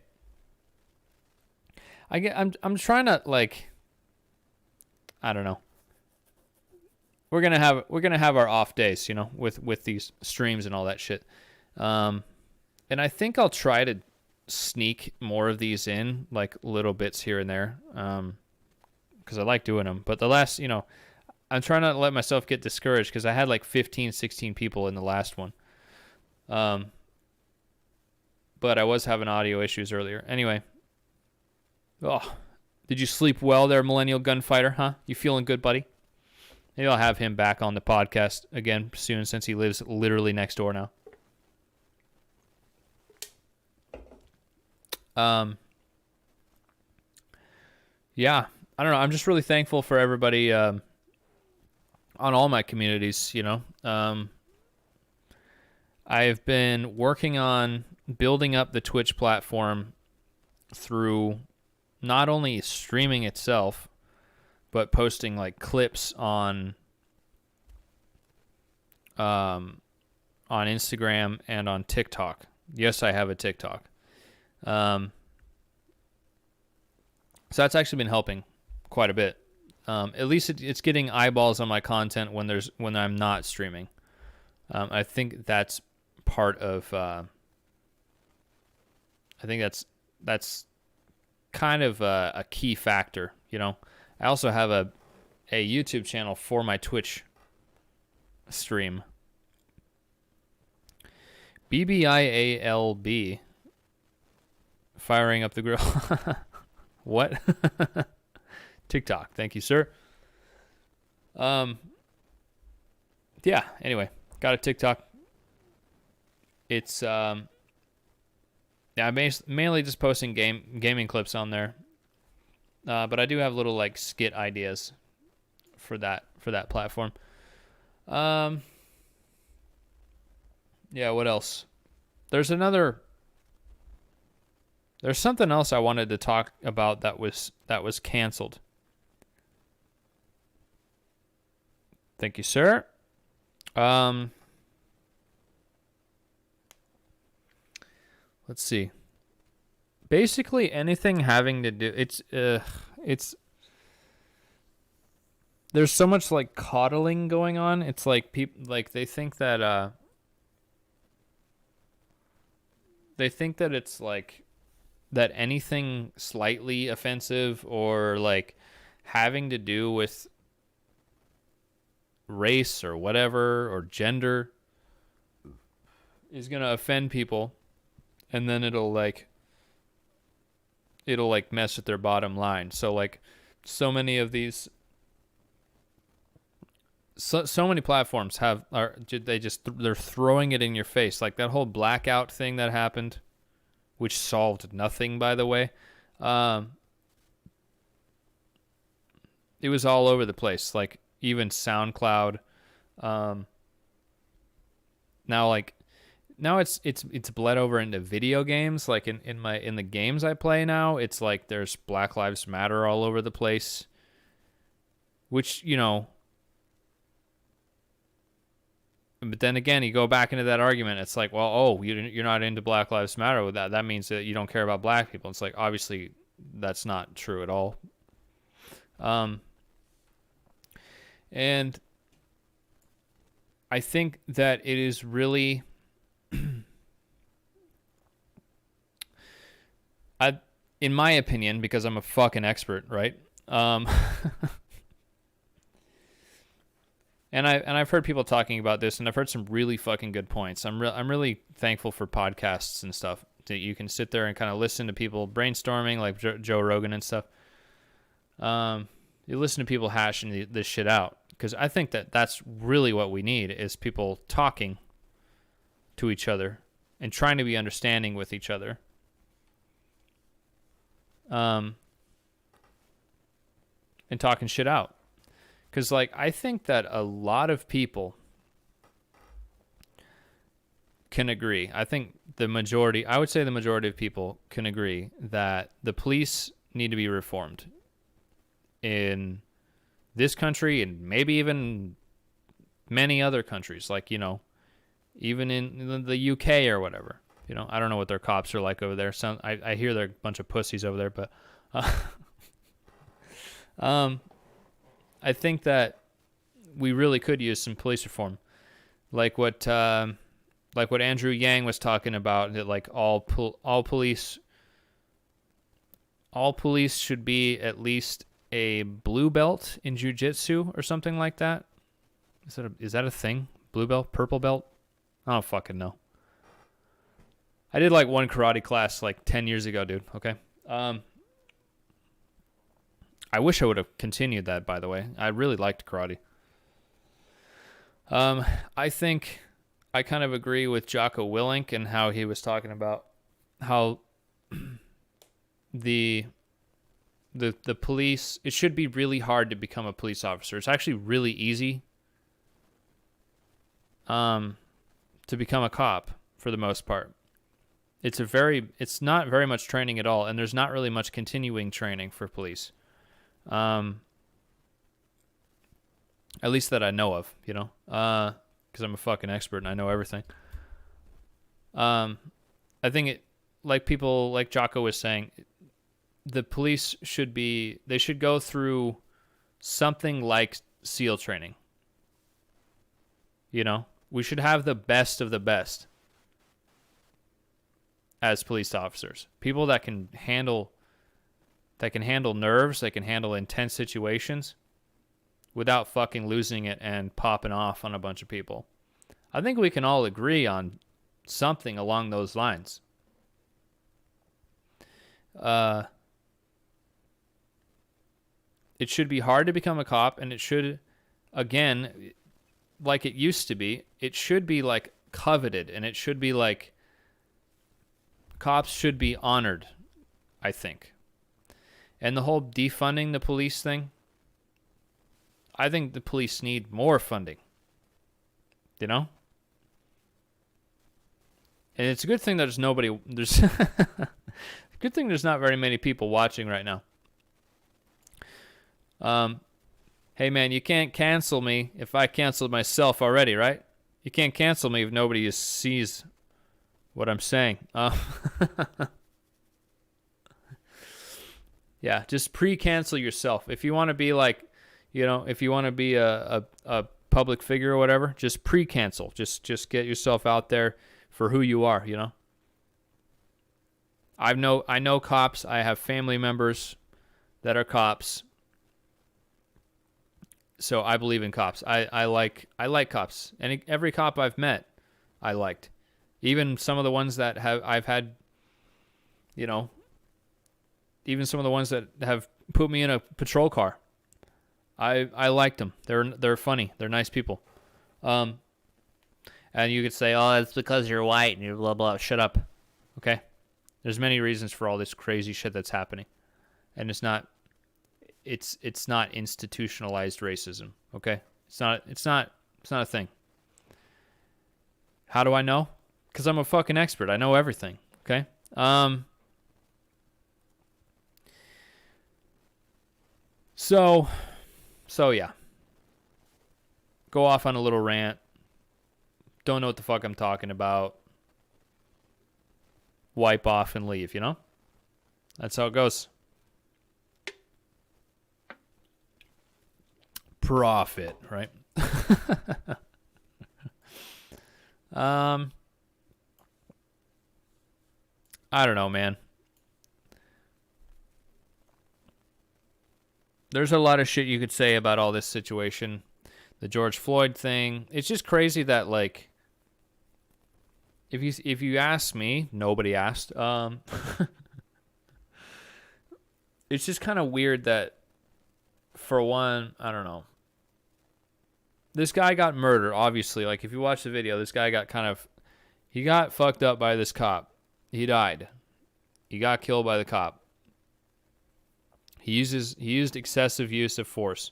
I'm trying to, like, I don't know. We're gonna have our off days, you know, with these streams and all that shit. And I think I'll try to sneak more of these in, like little bits here and there, because I like doing them. But the last, I'm trying not to let myself get discouraged because I had like 15, 16 people in the last one. But I was having audio issues earlier. Anyway. Oh, did you sleep well there, Millennial Gunfighter, huh? You feeling good, buddy? Maybe I'll have him back on the podcast again soon since he lives literally next door now. Yeah, I don't know. I'm just really thankful for everybody on all my communities, I've been working on building up the Twitch platform through not only streaming itself, but posting like clips on Instagram and on TikTok. Yes, I have a TikTok. So that's actually been helping quite a bit. At least it's getting eyeballs on my content when I'm not streaming. I think that's part of. I think that's kind of a key factor. You know, I also have a YouTube channel for my Twitch stream. BBIALB. Firing up the grill. What? TikTok. Thank you, sir. Yeah, anyway, got a TikTok. It's yeah, I'm mainly just posting gaming clips on there. But I do have little like skit ideas for that platform. Yeah, what else? There's something else I wanted to talk about that was canceled. Thank you, sir. Let's see. Basically anything having to do it's there's so much like coddling going on. It's like people like they think that it's like that anything slightly offensive or like having to do with race or whatever or gender is going to offend people, and then it'll mess with their bottom line. So like so many of these so many platforms they're throwing it in your face, like that whole blackout thing that happened, which solved nothing, by the way. It was all over the place, like even SoundCloud. Now it's bled over into video games. Like in the games I play now, it's like there's Black Lives Matter all over the place, which, you know. But then again, you go back into that argument. It's like, well, you're not into Black Lives Matter with that. That means that you don't care about black people. It's like, obviously, that's not true at all. And I think that it is really, in my opinion, because I'm a fucking expert, right? And I've heard people talking about this, and I've heard some really fucking good points. I'm really thankful for podcasts and stuff that you can sit there and kind of listen to people brainstorming, like Joe Rogan and stuff. You listen to people hashing this shit out, because I think that that's really what we need, is people talking to each other and trying to be understanding with each other. And talking shit out. Because, like, I think that a lot of people can agree. I think I would say the majority of people can agree that the police need to be reformed in this country and maybe even many other countries. Like, you know, even in the UK or whatever. You know, I don't know what their cops are like over there. I hear they're a bunch of pussies over there, but I think that we really could use some police reform, like what Andrew Yang was talking about. That like all police should be at least a blue belt in jiu-jitsu or something like that. Is that a thing? Blue belt, purple belt? I don't fucking know. I did like one karate class like 10 years ago, dude. Okay. I wish I would have continued that, by the way. I really liked karate. I think I kind of agree with Jocko Willink and how he was talking about how the police, it should be really hard to become a police officer. It's actually really easy. to become a cop for the most part. It's not very much training at all, and there's not really much continuing training for police. At least that I know of, because I'm a fucking expert and I know everything. I think like people like Jocko was saying, the police should go through something like SEAL training. We should have the best of the best as police officers. People that can handle nerves, that can handle intense situations without fucking losing it and popping off on a bunch of people. I think we can all agree on something along those lines. It should be hard to become a cop, and it should, again, like it used to be, it should be like coveted, and it should be like cops should be honored, I think. And the whole defunding the police thing, I think the police need more funding. And it's a good thing that there's good thing there's not very many people watching right now. Hey man, you can't cancel me if I canceled myself already, right? You can't cancel me if nobody sees what I'm saying. Yeah, just pre-cancel yourself. If you want to be like, if you want to be a public figure or whatever, just pre-cancel. Just get yourself out there for who you are, I know cops. I have family members that are cops. So I believe in cops. I like cops. And every cop I've met, I liked. Even some of the ones that I've had, even some of the ones that have put me in a patrol car. I liked them. They're funny. They're nice people. And you could say, oh, it's because you're white and you're blah, blah. Shut up. Okay? There's many reasons for all this crazy shit that's happening. And it's not institutionalized racism. Okay? It's not a thing. How do I know? Because I'm a fucking expert. I know everything. Okay? So yeah. Go off on a little rant. Don't know what the fuck I'm talking about. Wipe off and leave, That's how it goes. Profit, right? I don't know, man. There's a lot of shit you could say about all this situation. The George Floyd thing. It's just crazy that, like, if you ask me, nobody asked. It's just kind of weird that, for one, I don't know. This guy got murdered, obviously. Like, if you watch the video, this guy he got fucked up by this cop. He died. He got killed by the cop. He used excessive use of force.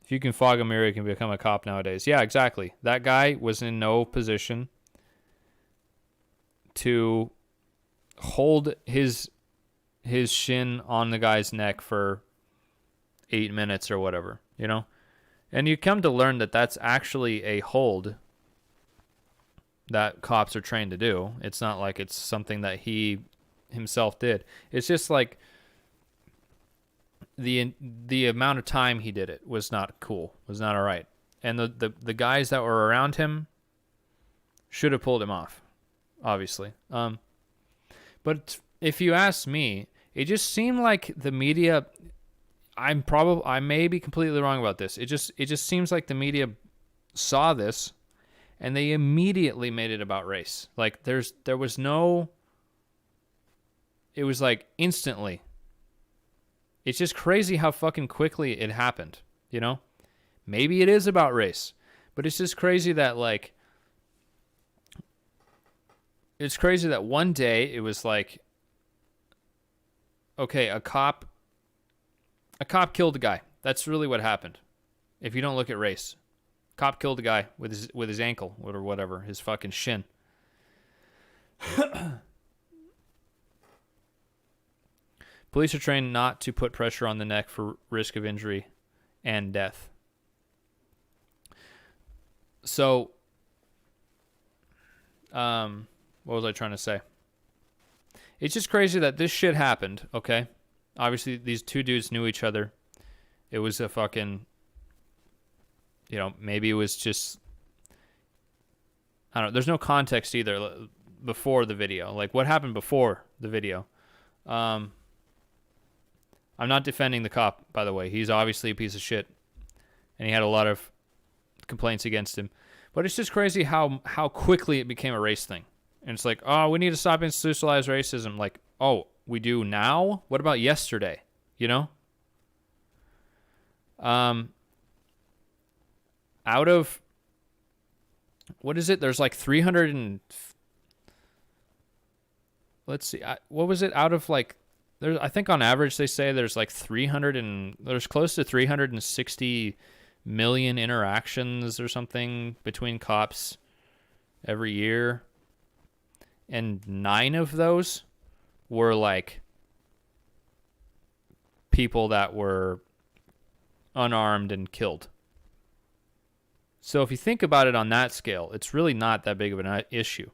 If you can fog a mirror, you can become a cop nowadays. Yeah, exactly. That guy was in no position to hold his shin on the guy's neck for 8 minutes or whatever, And you come to learn that that's actually a hold that cops are trained to do. It's not like it's something that he himself did. It's just like the amount of time he did it was not cool, was not all right. And the guys that were around him should have pulled him off, obviously. But if you ask me, it just seemed like the media, I may be completely wrong about this. It just seems like the media saw this and they immediately made it about race. Like there was no, it was like instantly. It's just crazy how fucking quickly it happened, Maybe it is about race, but it's just crazy that, like, it's crazy that one day it was like, okay, a cop killed a guy. That's really what happened. If you don't look at race, Cop killed a guy with his ankle or whatever, his fucking shin. Police are trained not to put pressure on the neck for risk of injury and death. So, what was I trying to say? It's just crazy that this shit happened, okay? Obviously, these two dudes knew each other. It was a fucking, maybe it was just, I don't know. There's no context either before the video. Like, what happened before the video? I'm not defending the cop, by the way. He's obviously a piece of shit, and he had a lot of complaints against him. But it's just crazy how quickly it became a race thing. And it's like, oh, we need to stop institutionalized racism. Like, oh, we do now? What about yesterday? Out of, what is it? There's like 300 and, let's see, what was it? Out of like, there's, I think on average they say there's like there's close to 360 million interactions or something between cops every year. And 9 of those were like people that were unarmed and killed. So if you think about it on that scale, it's really not that big of an issue.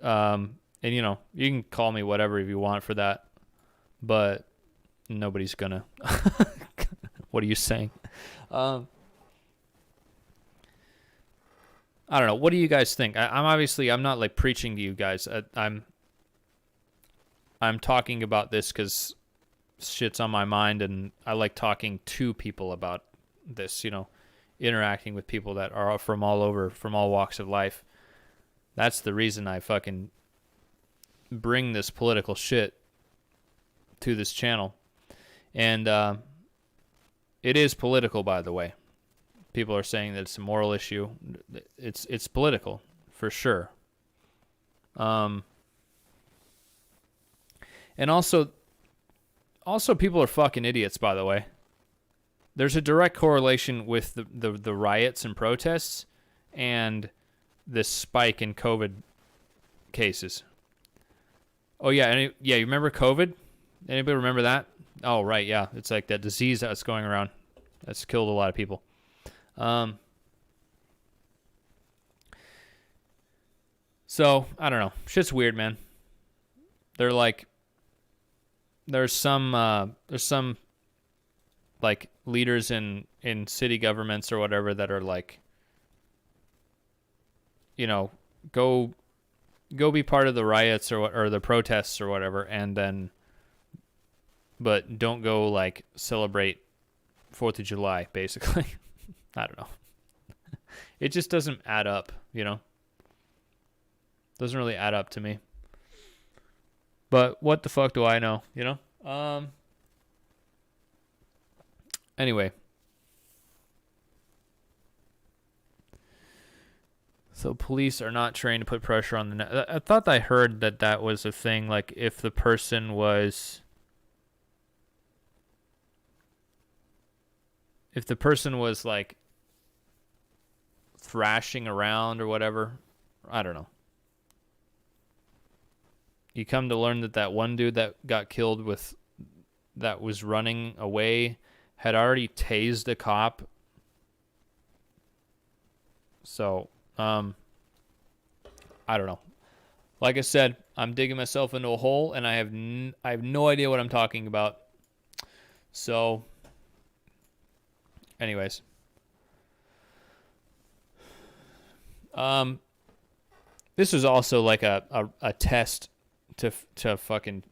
And you can call me whatever if you want for that, but nobody's gonna. What are you saying? I don't know. What do you guys think? I'm not like preaching to you guys. I'm talking about this because shit's on my mind, and I like talking to people about this. Interacting with people that are from all over, from all walks of life. That's the reason I fucking bring this political shit to this channel, and it is political, by the way. People are saying that it's a moral issue. It's political, for sure. And also people are fucking idiots, by the way. There's a direct correlation with the riots and protests and this spike in COVID cases. Oh, yeah. You remember COVID? Anybody remember that? Oh, right, yeah. It's like that disease that's going around. That's killed a lot of people. So I don't know. Shit's weird, man. There's some like leaders in city governments or whatever that are like, go be part of the riots or the protests or whatever, and then, but don't go like celebrate 4th of July, basically. I don't know. It just doesn't add up, Doesn't really add up to me. But what the fuck do I know, Anyway. So police are not trained to put pressure on the neck. I thought I heard that was a thing, like if the person was like thrashing around or whatever. I don't know. You come to learn that one dude that got killed that was running away had already tased a cop. So, I don't know. Like I said, I'm digging myself into a hole, and I have no idea what I'm talking about. So, anyways. This was also like a test to fucking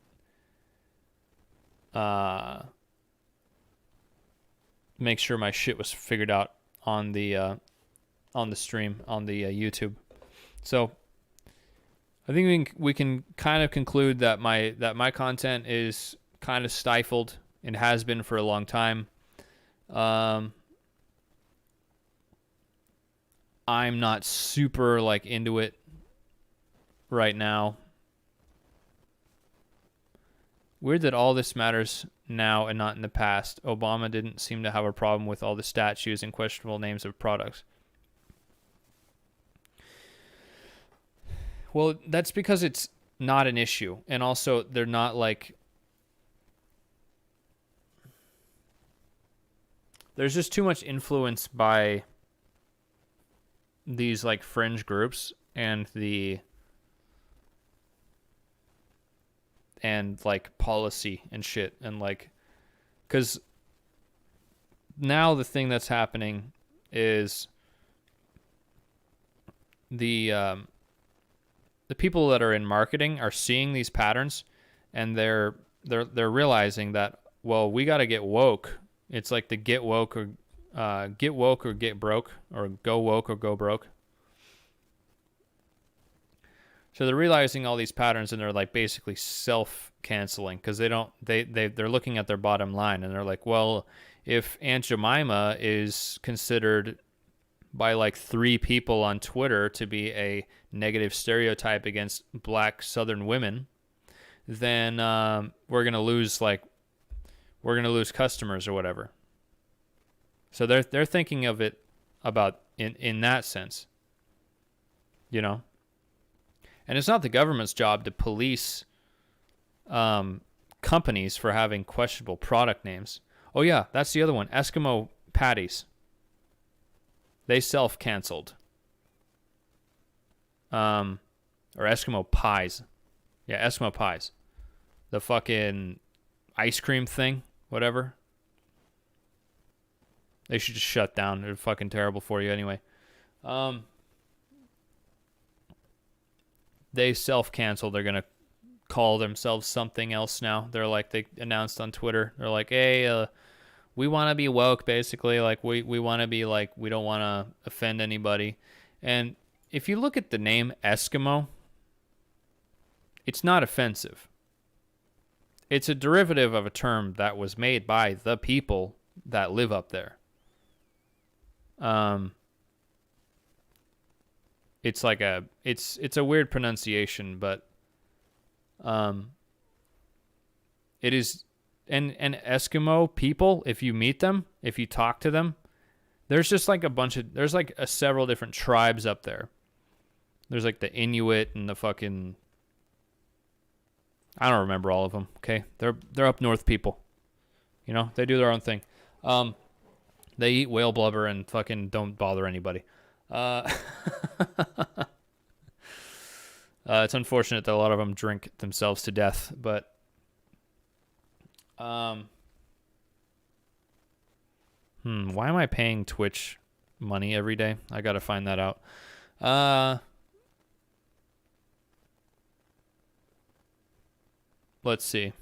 make sure my shit was figured out on the stream on the YouTube. So I think we can kind of conclude that my content is kind of stifled and has been for a long time. I'm not super like into it right now. Weird that all this matters now and not in the past. Obama didn't seem to have a problem with all the statues and questionable names of products. Well, that's because it's not an issue. And also, they're not like... There's just too much influence by these like fringe groups and like policy and shit, and like, because now the thing that's happening is the people that are in marketing are seeing these patterns, and they're realizing that, well, we got to get woke. It's like the get woke or get broke, or go woke or go broke. So they're realizing all these patterns, and they're like basically self-canceling, because they're looking at their bottom line, and they're like, well, if Aunt Jemima is considered by like 3 people on Twitter to be a negative stereotype against black Southern women, then we're gonna lose customers or whatever. So they're thinking of it about in that sense, you know. And it's not the government's job to police companies for having questionable product names. Oh yeah, that's the other one. Eskimo patties. They self-canceled. Or Eskimo pies. Yeah, Eskimo pies. The fucking ice cream thing, whatever. They should just shut down. They're fucking terrible for you anyway. They self-canceled. They're going to call themselves something else now. They're like, they announced on Twitter. They're like, hey, we want to be woke, basically. Like, we want to be like, we don't want to offend anybody. And if you look at the name Eskimo, it's not offensive. It's a derivative of a term that was made by the people that live up there. It's like it's a weird pronunciation, but it is. And Eskimo people, if you meet them, if you talk to them, there's just like there's like several different tribes up there. There's like the Inuit and the fucking, I don't remember all of them. Okay, they're up north people. You know, they do their own thing. They eat whale blubber and fucking don't bother anybody. It's unfortunate that a lot of them drink themselves to death, but why am I paying Twitch money every day? I gotta find that out. Let's see.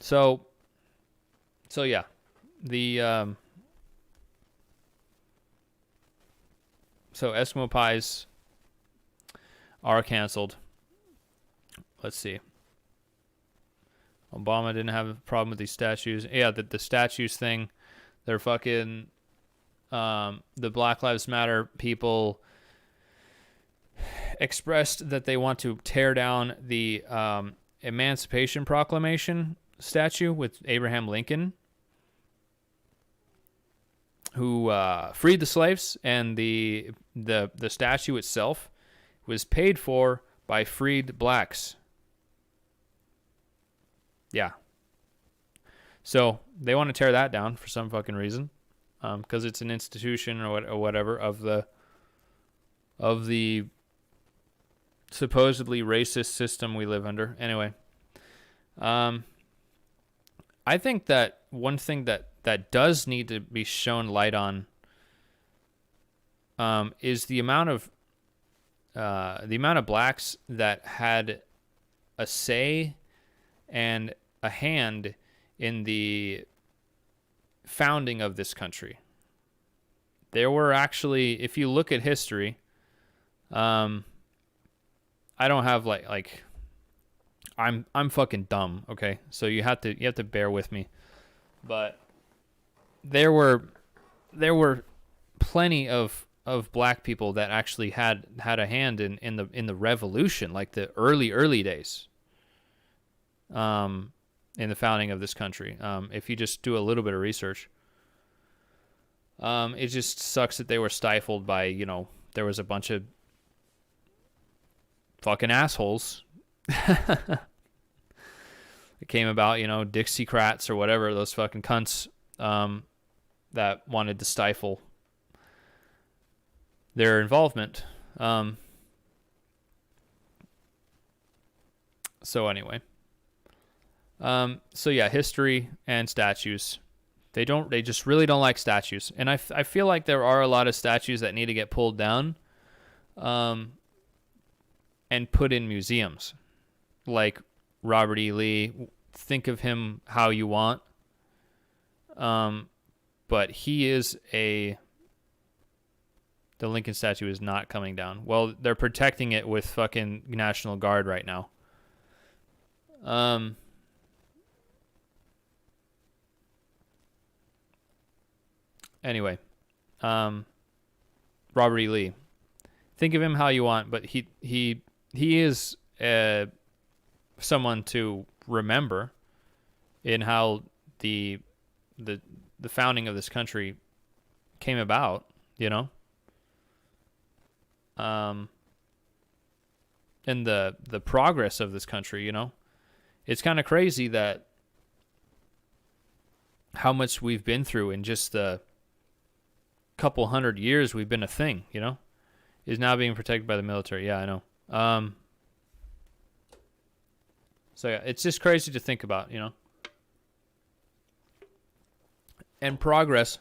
So yeah, so Eskimo pies are canceled. Let's see. Obama didn't have a problem with these statues. Yeah, the statues thing. They're fucking the Black Lives Matter people expressed that they want to tear down the Emancipation Proclamation statue with Abraham Lincoln, who freed the slaves, and the statue itself was paid for by freed blacks. Yeah. So they want to tear that down for some fucking reason, because it's an institution or whatever of the supposedly racist system we live under. Anyway, I think that one thing that does need to be shown light on is the amount of blacks that had a say and a hand in the founding of this country. There were actually, if you look at history, I don't have like I'm fucking dumb, okay? So you have to bear with me. But there were plenty of black people that actually had a hand in the revolution, like the early days. in the founding of this country. If you just do a little bit of research. It just sucks that they were stifled by, you know, there was a bunch of fucking assholes. It came about, you know, Dixiecrats or whatever, those fucking cunts that wanted to stifle their involvement. So anyway. So yeah, history and statues. They just really don't like statues. And I feel like there are a lot of statues that need to get pulled down and put in museums. Like Robert E. Lee, think of him how you want. But he is the Lincoln statue is not coming down. Well, they're protecting it with fucking National Guard right now. Anyway, Robert E. Lee. Think of him how you want, but he is someone to remember in how the founding of this country came about, you know? And the progress of this country, you know? It's kind of crazy that how much we've been through in just the couple hundred years we've been a thing, you know, is now being protected by the military. Yeah, I know. So yeah, it's just crazy to think about, you know. And progress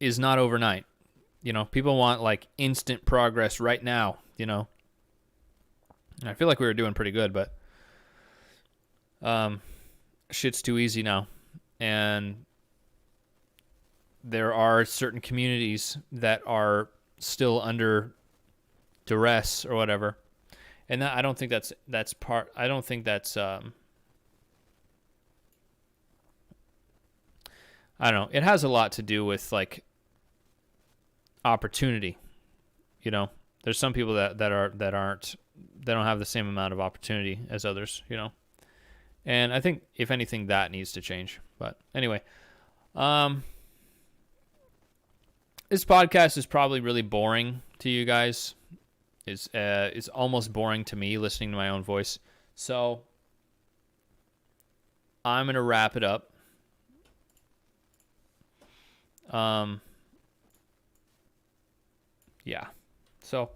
is not overnight. You know, people want like instant progress right now, you know. And I feel like we were doing pretty good, but shit's too easy now. And there are certain communities that are still under duress or whatever. And I don't think that's I don't think that's I don't know. It has a lot to do with like opportunity. You know, there's some people that don't have the same amount of opportunity as others, you know. And I think if anything that needs to change. But anyway, this podcast is probably really boring to you guys. It's almost boring to me listening to my own voice. So I'm going to wrap it up. Yeah. So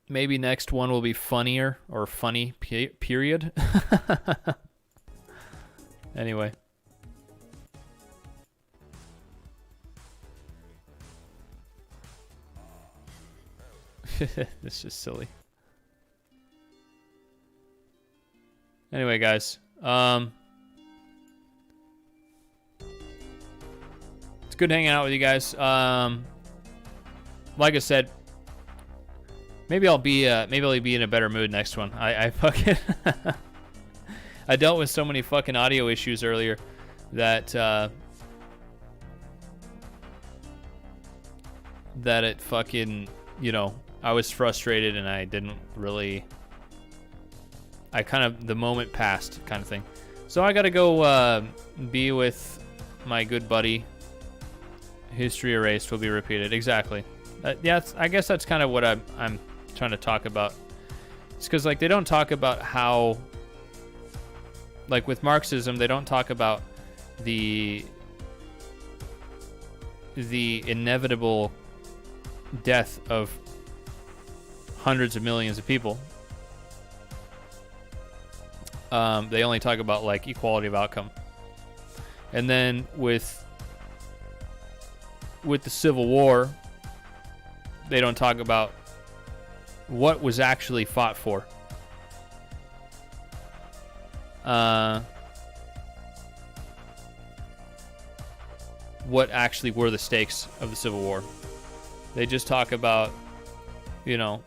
maybe next one will be funnier or funny period. Anyway. It's just silly. Anyway, guys. It's good hanging out with you guys. Like I said, maybe I'll be in a better mood next one. I fucking I dealt with so many fucking audio issues earlier that it fucking, you know, I was frustrated and I didn't really, the moment passed kind of thing. So I gotta go be with my good buddy. History erased will be repeated. Exactly. Yeah, I guess that's kind of what I'm trying to talk about. It's because like they don't talk about how, like with Marxism, they don't talk about the inevitable death of hundreds of millions of people. They only talk about like equality of outcome. And then with the Civil War, they don't talk about what was actually fought for. What actually were the stakes of the Civil War. They just talk about, you know,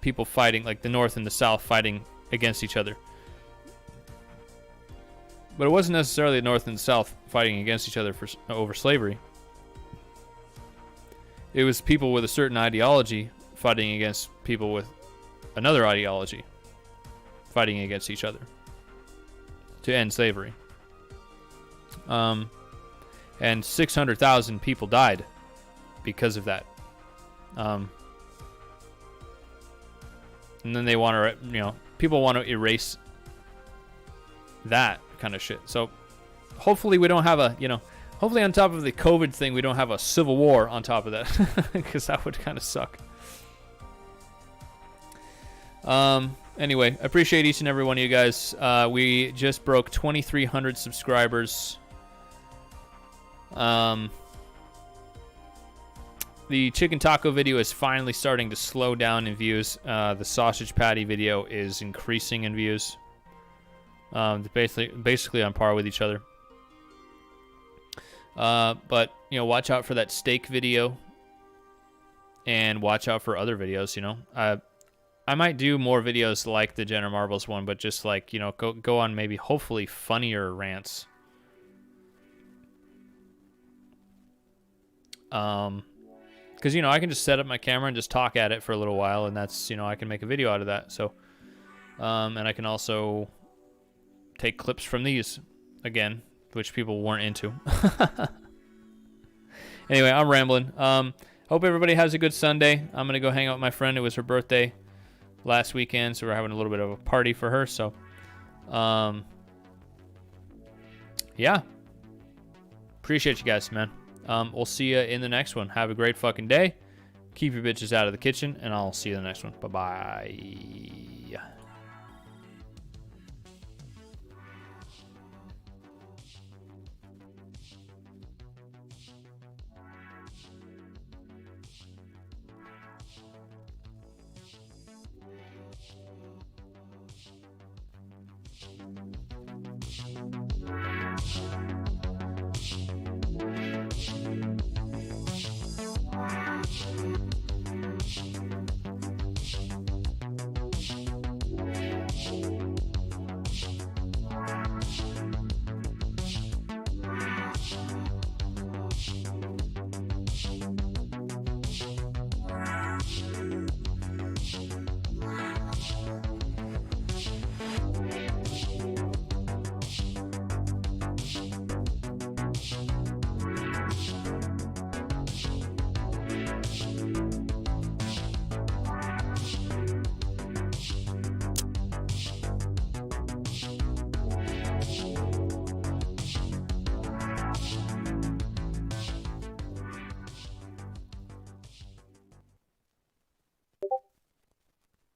people fighting, like the North and the South fighting against each other. But it wasn't necessarily the North and the South fighting against each other over slavery. It was people with a certain ideology fighting against people with another ideology fighting against each other to end slavery. And 600,000 people died because of that. And then they want to, people want to erase that kind of shit. So hopefully we don't have hopefully on top of the COVID thing, we don't have a civil war on top of that, because that would kind of suck. Anyway, I appreciate each and every one of you guys. We just broke 2,300 subscribers. The chicken taco video is finally starting to slow down in views. The sausage patty video is increasing in views. Basically on par with each other. But watch out for that steak video, and watch out for other videos. I might do more videos like the Jenner Marbles one, but just like go on maybe hopefully funnier rants. Because I can just set up my camera and just talk at it for a little while, and that's I can make a video out of that. So and I can also take clips from these again, which people weren't into. Anyway, I'm rambling. Hope everybody has a good Sunday. I'm gonna go hang out with my friend. It was her birthday last weekend, so we're having a little bit of a party for her. So yeah, appreciate you guys, man. We'll see you in the next one. Have a great fucking day. Keep your bitches out of the kitchen, and I'll see you in the next one. Bye-bye.